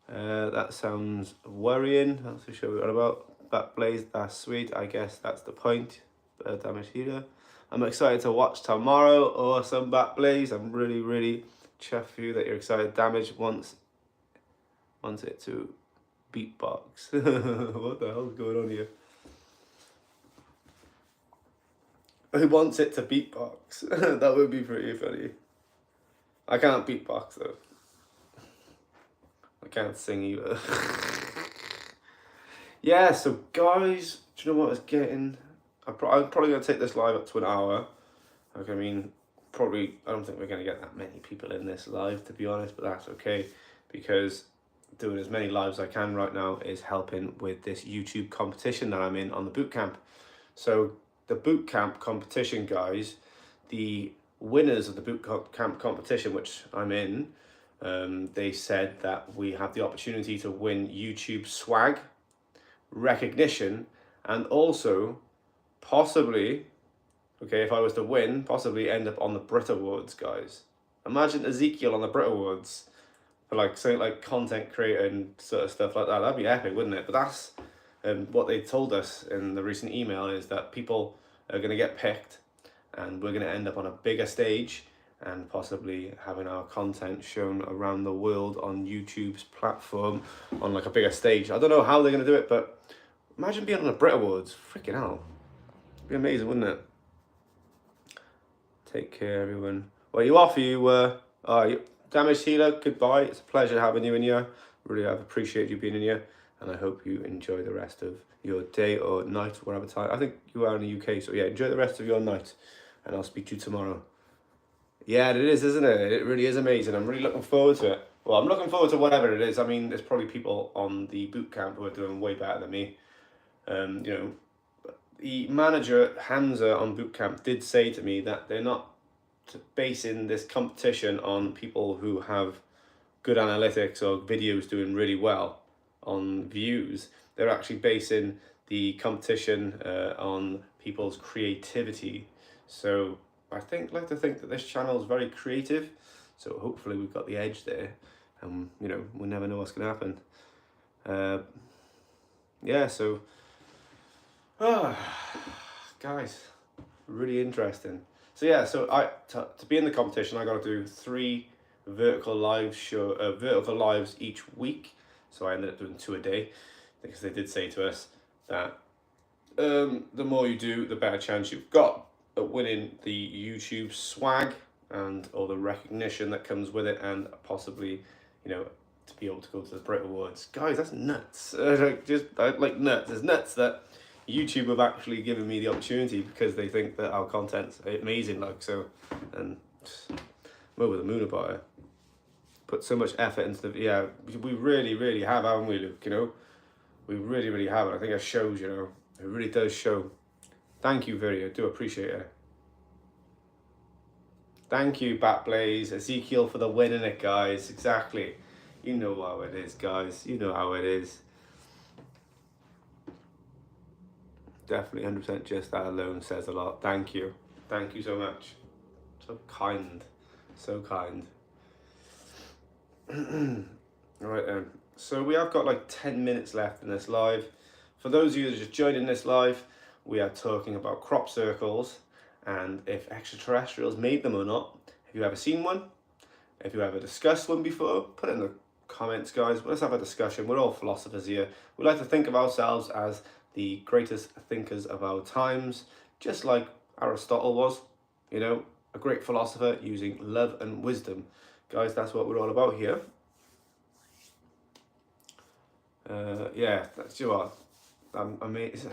That sounds worrying. That's for sure what about. Backblaze, that's sweet. I guess that's the point. Damaged healer. I'm excited to watch tomorrow. Awesome, Backblaze. I'm really, really chuffed for you that you're excited. Damage wants it to beatbox. What the hell's going on here? Who wants it to beatbox? That would be pretty funny. I can't beatbox though. I can't sing either. Yeah, so guys, do you know what it's getting? I'm probably going to take this live up to an hour. Like, I mean, probably, I don't think we're going to get that many people in this live, to be honest, but that's okay, because doing as many lives as I can right now is helping with this YouTube competition that I'm in on the bootcamp. So the bootcamp competition, guys, the winners of the bootcamp competition, which I'm in, they said that we have the opportunity to win YouTube swag, recognition, and also possibly, okay, if I was to win, possibly end up on the Brit Awards, guys. Imagine Ezekiel on the Brit Awards for like something like content creator and sort of stuff like that. That'd be epic, wouldn't it? But that's what they told us in the recent email, is that people are going to get picked and we're going to end up on a bigger stage and possibly having our content shown around the world on YouTube's platform on like a bigger stage. I don't know how they're going to do it, but imagine being on the Brit Awards. Freaking hell. It'd be amazing, wouldn't it? Take care, everyone. Well, you off, you Damaged Healer, goodbye. It's a pleasure having you in here. Really, I've appreciated you being in here, and I hope you enjoy the rest of your day or night, whatever time. I think you are in the UK, so yeah, enjoy the rest of your night, and I'll speak to you tomorrow. Yeah, it is, isn't it? It really is amazing. I'm really looking forward to it. Well, I'm looking forward to whatever it is. I mean, there's probably people on the bootcamp who are doing way better than me. You know, the manager, Hamza, on bootcamp did say to me that they're not basing this competition on people who have good analytics or videos doing really well on views. They're actually basing the competition on people's creativity. So I like to think that this channel is very creative. So hopefully we've got the edge there. And, you know, we never know what's going to happen. Yeah, so... guys, really interesting. So yeah, so to be in the competition, I got to do 3 vertical lives each week. So I ended up doing 2 a day, because they did say to us that the more you do, the better chance you've got at winning the YouTube swag and all the recognition that comes with it, and possibly, you know, to be able to go to the Brit Awards. Guys, that's nuts. Like nuts. It's nuts that YouTube have actually given me the opportunity, because they think that our content's amazing, like, so, and I'm over the moon about it. Put so much effort into the, yeah, we really, really have, haven't we, Luke, you know? We really, really have, and I think it shows, you know, it really does show. Thank you, Viri, I do appreciate it. Thank you, Backblaze, Ezekiel, for the win in it, guys, exactly. You know how it is, guys, you know how it is. Definitely 100%, just that alone says a lot. Thank you so much. So kind, so kind. Right then, so we have got like 10 minutes left in this live. For those of you that are just joining this live, we are talking about crop circles and if extraterrestrials made them or not. Have you ever seen one? If you ever discussed one before, put it in the comments, guys. Let's have a discussion. We're all philosophers here. We like to think of ourselves as the greatest thinkers of our times, just like Aristotle was, you know, a great philosopher using love and wisdom. Guys, that's what we're all about here. Yeah, that's you are. I'm amazing.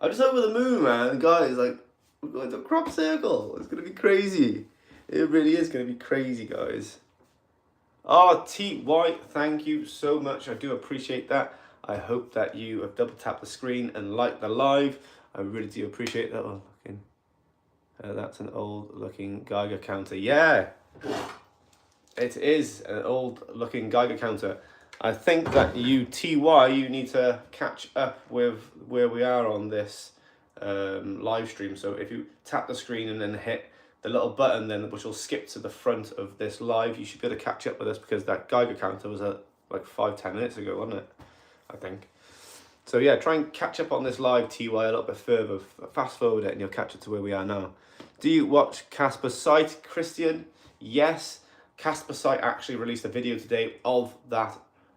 I'm just over the moon, man. Guys, like, we're going to a crop circle. It's gonna be crazy. It really is gonna be crazy, guys. RTY, thank you so much. I do appreciate that. I hope that you have double tapped the screen and liked the live. I really do appreciate that. Oh, looking. That's an old looking Geiger counter. Yeah, it is an old looking Geiger counter. I think that you need to catch up with where we are on this live stream. So if you tap the screen and then hit the little button then, which will skip to the front of this live, you should be able to catch up with us, because that Geiger counter was at like 5-10 minutes ago, wasn't it? I think. So yeah, try and catch up on this live, TY, a little bit further. Fast forward it and you'll catch up to where we are now. Do you watch Casper Site, Christian? Yes. Casper Site actually released a video today of that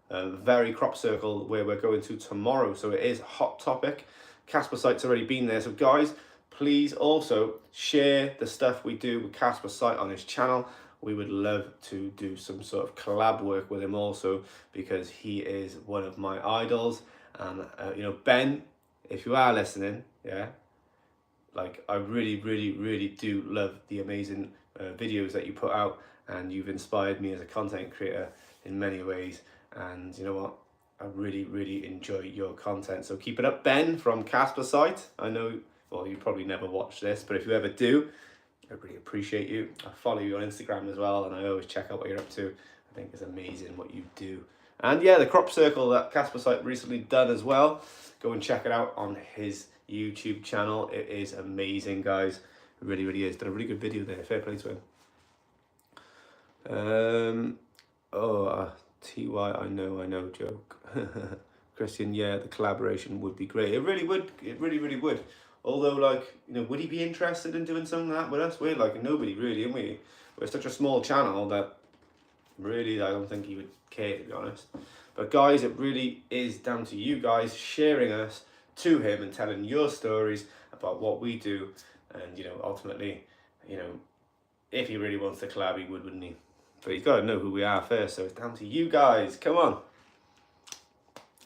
very crop circle where we're going to tomorrow. So it is a hot topic. Casper Site's already been there. So guys, please also share the stuff we do with Casper Site on his channel. We would love to do some sort of collab work with him also, because he is one of my idols. And you know, Ben, if you are listening, yeah, like, I really do love the amazing videos that you put out, and you've inspired me as a content creator in many ways. And you know what, I really enjoy your content. So keep it up, Ben from Casper Site. I know, well, you probably never watch this, but if you ever do, I really appreciate you. I follow you on Instagram as well, and I always check out what you're up to. I think it's amazing what you do. And yeah, the crop circle that Casper Site recently done as well. Go and check it out on his YouTube channel. It is amazing, guys. It really is. Done a really good video there. Fair play to him. TY, I know, joke. Christian, yeah, the collaboration would be great. It really would. It really would. Although, like, you know, would he be interested in doing something like that with us? We're like nobody really, and we're such a small channel that really I don't think he would care, to be honest. But guys, it really is down to you guys sharing us to him and telling your stories about what we do. And, you know, ultimately, you know, if he really wants to collab, he would, wouldn't he? But he's got to know who we are first, so it's down to you guys. Come on.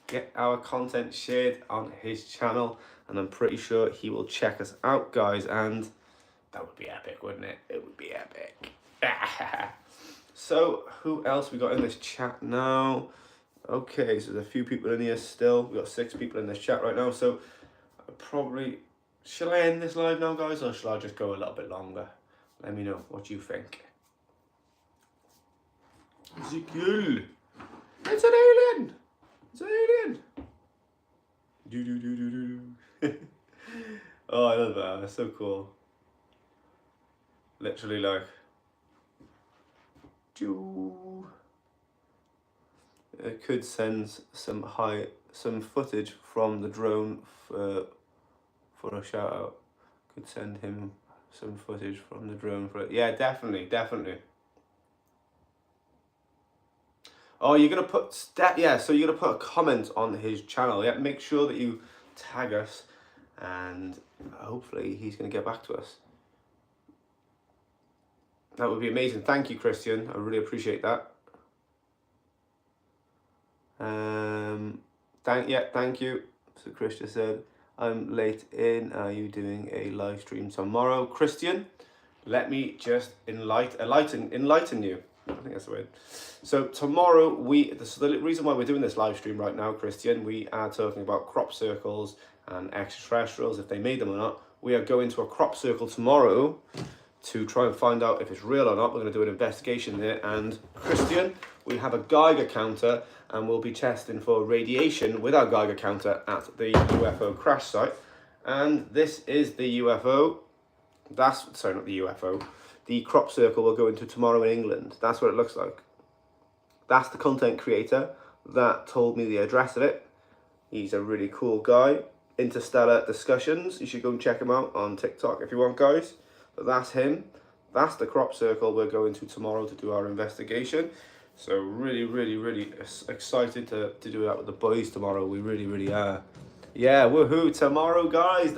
Get our content shared on his channel, and I'm pretty sure he will check us out, guys. And that would be epic, wouldn't it? It would be epic. So, who else we got in this chat now? Okay, so there's a few people in here still. We've got 6 people in this chat right now, so probably... Shall I end this live now, guys, or shall I just go a little bit longer? Let me know what you think. Ezekiel! It's an alien! It's an alien! Do. Oh, I love that. That's so cool. Literally, like... It could send some footage from the drone for a shout out. Could send him some footage from the drone for it. Yeah, definitely. Oh, you're gonna put so you're gonna put a comment on his channel. Yeah, make sure that you tag us, and hopefully he's gonna get back to us. That would be amazing. Thank you, Christian. I really appreciate that. Thank you. So Christian said, I'm late in. Are you doing a live stream tomorrow? Christian, let me just enlighten you. I think that's the word. So tomorrow, the reason why we're doing this live stream right now, Christian, we are talking about crop circles and extraterrestrials, if they made them or not. We are going to a crop circle tomorrow to try and find out if it's real or not. We're going to do an investigation there. And Christian, we have a Geiger counter, and we'll be testing for radiation with our Geiger counter at the UFO crash site. And this is the UFO. Sorry, not the UFO. The crop circle we'll go into tomorrow in England. That's what it looks like. That's the content creator that told me the address of it. He's a really cool guy. Interstellar Discussions. You should go and check him out on TikTok if you want, guys. But that's him. That's the crop circle we're going to tomorrow to do our investigation. So really excited to do that with the boys tomorrow. We really are. Yeah, woohoo, tomorrow, guys.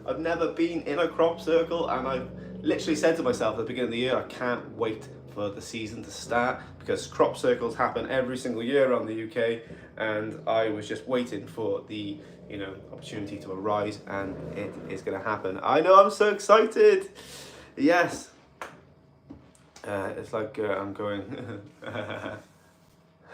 I've never been in a crop circle, and I've literally said to myself at the beginning of the year, I can't wait for the season to start, because crop circles happen every single year around the UK, and I was just waiting for the opportunity to arise, and it is going to happen. I know, I'm so excited. Yes. It's like I'm going.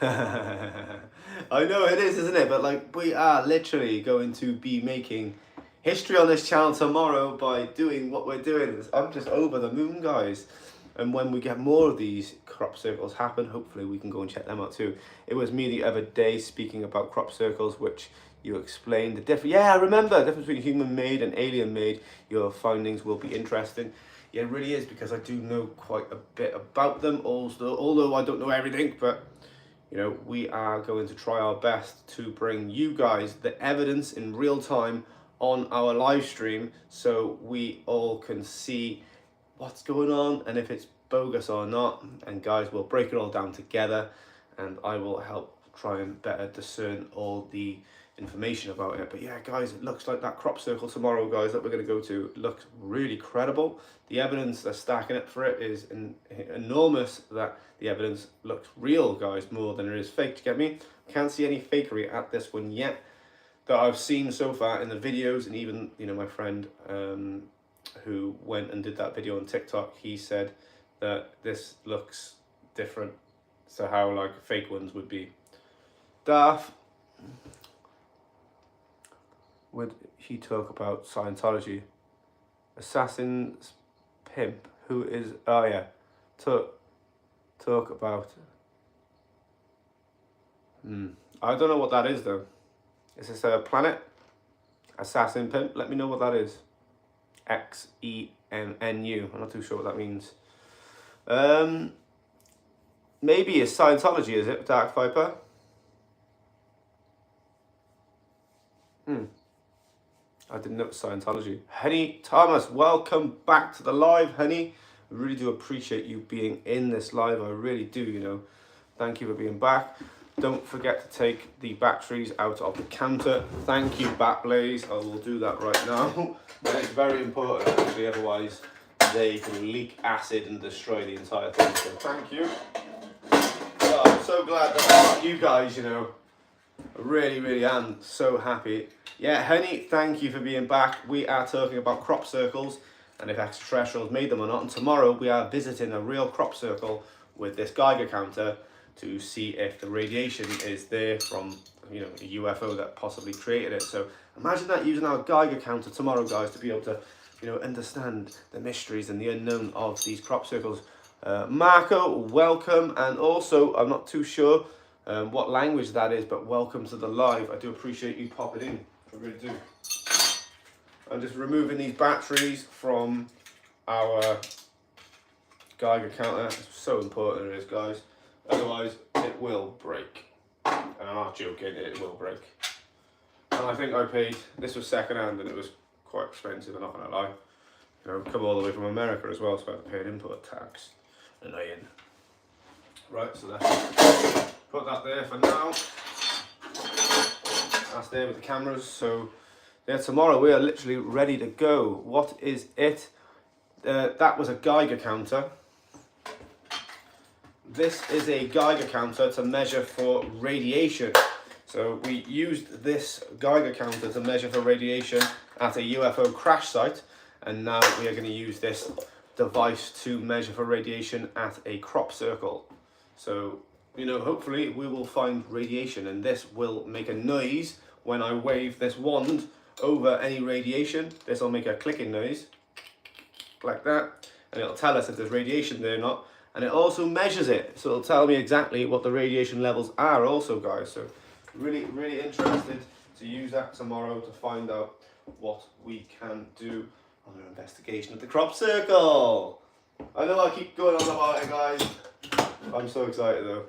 I know it is, isn't it? But like, we are literally going to be making history on this channel tomorrow by doing what we're doing. I'm just over the moon, guys. And when we get more of these crop circles happen, hopefully we can go and check them out too. It was me the other day speaking about crop circles, which you explained the difference. Yeah, I remember the difference between human-made and alien-made. Your findings will be interesting. Yeah, it really is, because I do know quite a bit about them, also, although I don't know everything. But we are going to try our best to bring you guys the evidence in real time on our live stream, so we all can see what's going on and if it's bogus or not. And guys, we'll break it all down together, and I will help try and better discern all the information about it. But yeah, guys, it looks like that crop circle tomorrow, guys, that we're going to go to looks really credible. The evidence they're stacking up for it is enormous, that the evidence looks real, guys, more than it is fake. Do you get me? Can't see any fakery at this one yet that I've seen so far in the videos. And even my friend who went and did that video on TikTok, he said that this looks different to how like fake ones would be. Darth, would he talk about Scientology? Assassin's pimp, who is, oh yeah, talk about, I don't know what that is though. Is this a planet? Assassin pimp, let me know what that is. XENNU, I'm not too sure what that means. Maybe it's Scientology, is it, Dark Viper? I didn't know it was Scientology. Honey Thomas, welcome back to the live, honey. I really do appreciate you being in this live. I really do, Thank you for being back. Don't forget to take the batteries out of the counter. Thank you, Batblaze. I will do that right now. It's very important, actually, otherwise they can leak acid and destroy the entire thing. So thank you. Well, I'm so glad that you guys, I really am so happy. Yeah, honey, thank you for being back. We are talking about crop circles and if extraterrestrials made them or not. And tomorrow we are visiting a real crop circle with this Geiger counter to see if the radiation is there from a UFO that possibly created it. So imagine that, using our Geiger counter tomorrow, guys, to be able to understand the mysteries and the unknown of these crop circles. Marco, welcome. And also, I'm not too sure what language that is, but welcome to the live. I do appreciate you popping in. I really do. I'm just removing these batteries from our Geiger counter. It's so important it is, guys. Otherwise, it will break. And I'm not joking, it will break. And I think I paid, this was second hand and it was quite expensive, I'm not going to lie. Come all the way from America as well, so I had to pay an import tax. Annoying. Right, so that's, put that there for now. That's there with the cameras. So yeah, tomorrow we are literally ready to go. What is it? That was a Geiger counter. This is a Geiger counter to measure for radiation. So we used this Geiger counter to measure for radiation at a UFO crash site, and now we are going to use this device to measure for radiation at a crop circle. So hopefully we will find radiation, and this will make a noise when I wave this wand over any radiation. This will make a clicking noise like that, and it'll tell us if there's radiation there or not. And it also measures it, so it'll tell me exactly what the radiation levels are also, guys. So really interested to use that tomorrow to find out what we can do on our investigation of the crop circle. I know I keep going on about it, guys. I'm so excited though.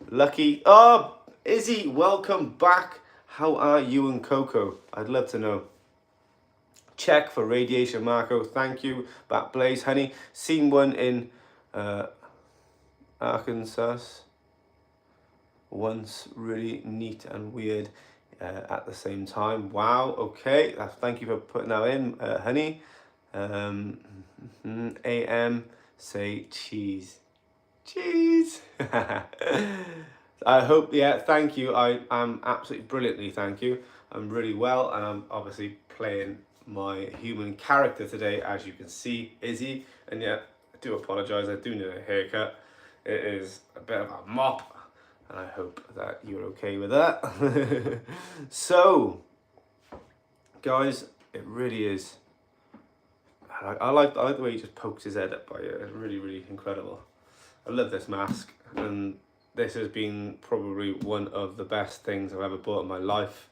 Lucky. Oh, Izzy, welcome back. How are you and Coco? I'd love to know. Check for radiation, Marco. Thank you. Bat Blaze, honey. Seen one in Arkansas once. Really neat and weird at the same time. Wow. Okay. Thank you for putting that in, honey. AM. Say cheese. Cheese. I hope, yeah, thank you. I'm absolutely brilliantly, thank you. I'm really well, and I'm obviously playing my human character today, as you can see, Izzy. And yeah, I do apologise, I do need a haircut. It is a bit of a mop, and I hope that you're okay with that. So, guys, it really is. I like the way he just pokes his head up by it. It's really, really incredible. I love this mask, and this has been probably one of the best things I've ever bought in my life.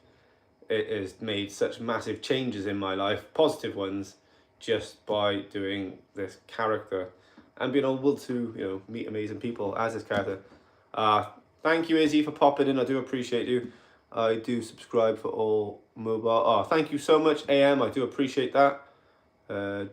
It has made such massive changes in my life, positive ones, just by doing this character and being able to, you know, meet amazing people as this character. Thank you, Izzy, for popping in. I do appreciate you. I do subscribe for all mobile. Oh, thank you so much, AM. I do appreciate that.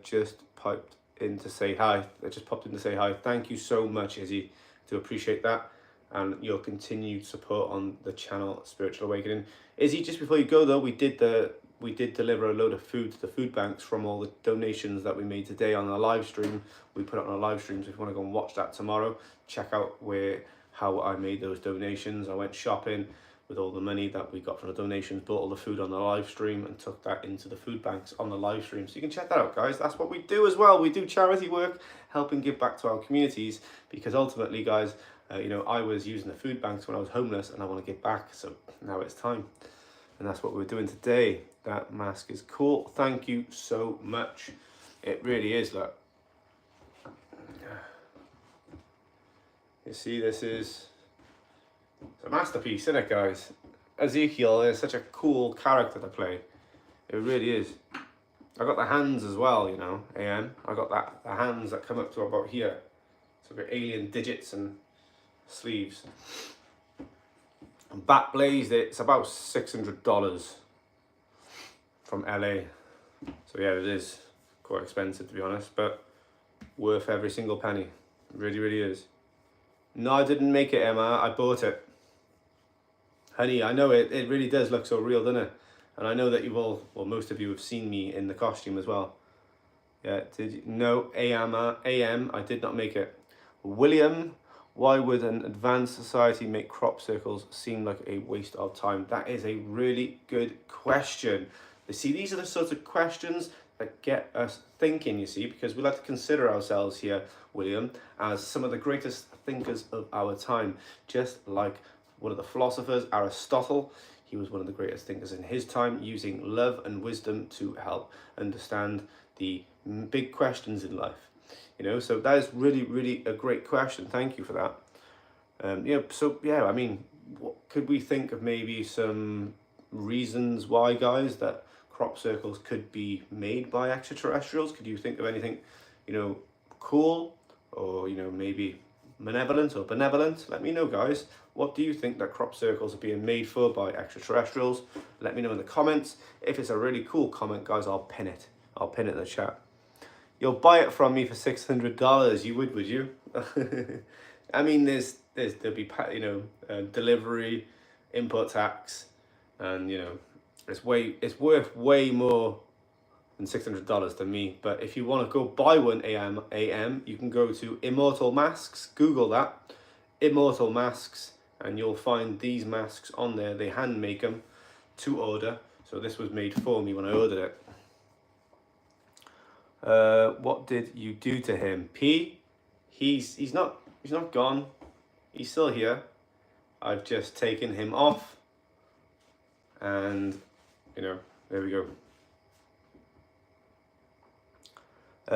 Just piped in to say hi. I just popped in to say hi. Thank you so much, Izzy. Do appreciate that, and your continued support on the channel Spiritual Awakening. Izzy, just before you go though, we did deliver a load of food to the food banks from all the donations that we made today on our live stream. We put it on our live stream, so if you want to go and watch that tomorrow, check out how I made those donations. I went shopping with all the money that we got from the donations, bought all the food on the live stream and took that into the food banks on the live stream. So you can check that out, guys. That's what we do as well. We do charity work, helping give back to our communities, because ultimately, guys, you know, I was using the food banks when I was homeless, and I want to give back. So now it's time. And that's what we're doing today. That mask is cool. Thank you so much. It really is, look. You see, this is a masterpiece, isn't it, guys? Ezekiel is such a cool character to play. It really is. I got the hands as well, you know, AM. I got the hands that come up to about here. So we've got alien digits and sleeves. And Bat Blaze, it's about $600 from LA. So yeah, it is quite expensive, to be honest, but worth every single penny. It really, really is. No, I didn't make it, Emma. I bought it. Honey, I know it really does look so real, doesn't it? And I know that you've all, well, most of you have seen me in the costume as well. Yeah, did you? No, AM, I did not make it. William, why would an advanced society make crop circles seem like a waste of time? That is a really good question. You see, these are the sorts of questions that get us thinking, you see, because we like to consider ourselves here, William, as some of the greatest thinkers of our time, just like one of the philosophers, Aristotle. He was one of the greatest thinkers in his time, using love and wisdom to help understand the big questions in life. You know, so that is really, really a great question. Thank you for that. Yeah, so yeah, I mean, what could we think of maybe some reasons why, guys, that crop circles could be made by extraterrestrials? Could you think of anything, you know, cool, or, you know, maybe malevolent or benevolent? Let me know, guys. What do you think that crop circles are being made for by extraterrestrials? Let me know in the comments. If it's a really cool comment, guys, I'll pin it. I'll pin it in the chat. You'll buy it from me for $600. You would you? I mean, there'll be, you know, delivery, import tax, and, you know, it's worth way more than $600 to me. But if you want to go buy one, AM, you can go to Immortal Masks. Google that, Immortal Masks, and you'll find these masks on there. They hand make them to order. So this was made for me when I ordered it. What did you do to him? P? He's not gone. He's still here. I've just taken him off, and, you know, there we go.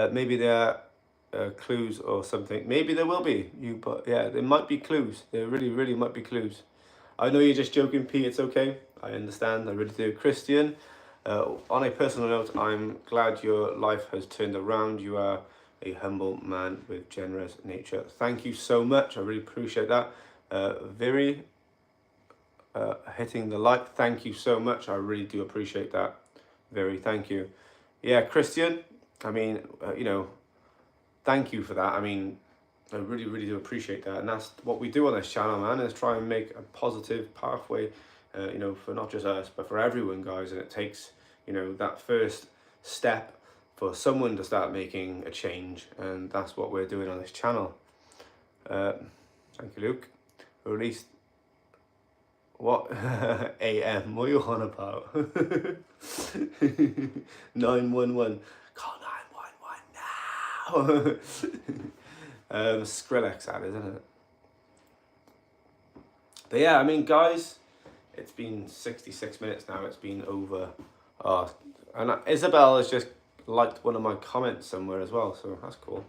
Maybe there are clues or something. Maybe there will be. But yeah, there might be clues. There really, really might be clues. I know you're just joking, P. It's okay. I understand. I really do. Christian, on a personal note, I'm glad your life has turned around. You are a humble man with generous nature. Thank you so much. I really appreciate that. Very hitting the like. Thank you so much. I really do appreciate that. Very, thank you. yeah, Christian, I mean, you know, thank you for that. I mean, I really, really do appreciate that. And that's what we do on this channel, man, is try and make a positive pathway, you know, for not just us, but for everyone, guys. And it takes, you know, that first step for someone to start making a change. And that's what we're doing on this channel. Thank you, Luke. Or at least, what? AM, what are you on about? 911. Call 911 now. Skrillex ad, isn't it? But yeah, I mean, guys, it's been 66 minutes now. It's been over. And Isabel has just liked one of my comments somewhere as well, so that's cool.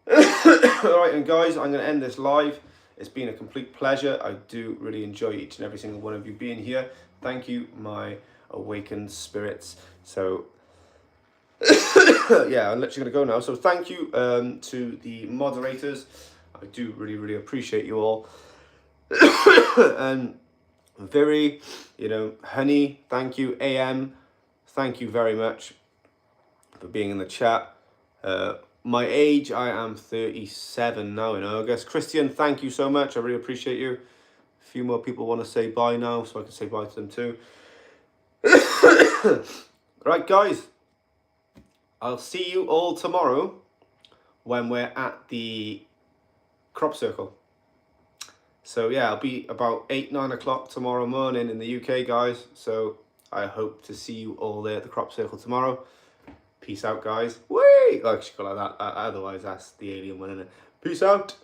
Alright, and guys, I'm going to end this live. It's been a complete pleasure. I do really enjoy each and every single one of you being here. Thank you, my awakened spirits. So, yeah, I'm literally going to go now. So thank you to the moderators. I do really, really appreciate you all. And Viri, you know, Honey, thank you. AM, thank you very much for being in the chat. My age, I am 37 now in August. Christian, thank you so much. I really appreciate you. A few more people want to say bye now, so I can say bye to them too. Right, guys. I'll see you all tomorrow when we're at the crop circle. So yeah, I'll be about 8-9 o'clock tomorrow morning in the UK, guys. So I hope to see you all there at the crop circle tomorrow. Peace out, guys. Whee! Like, she go like that. Otherwise, that's the alien one, isn't it? Peace out.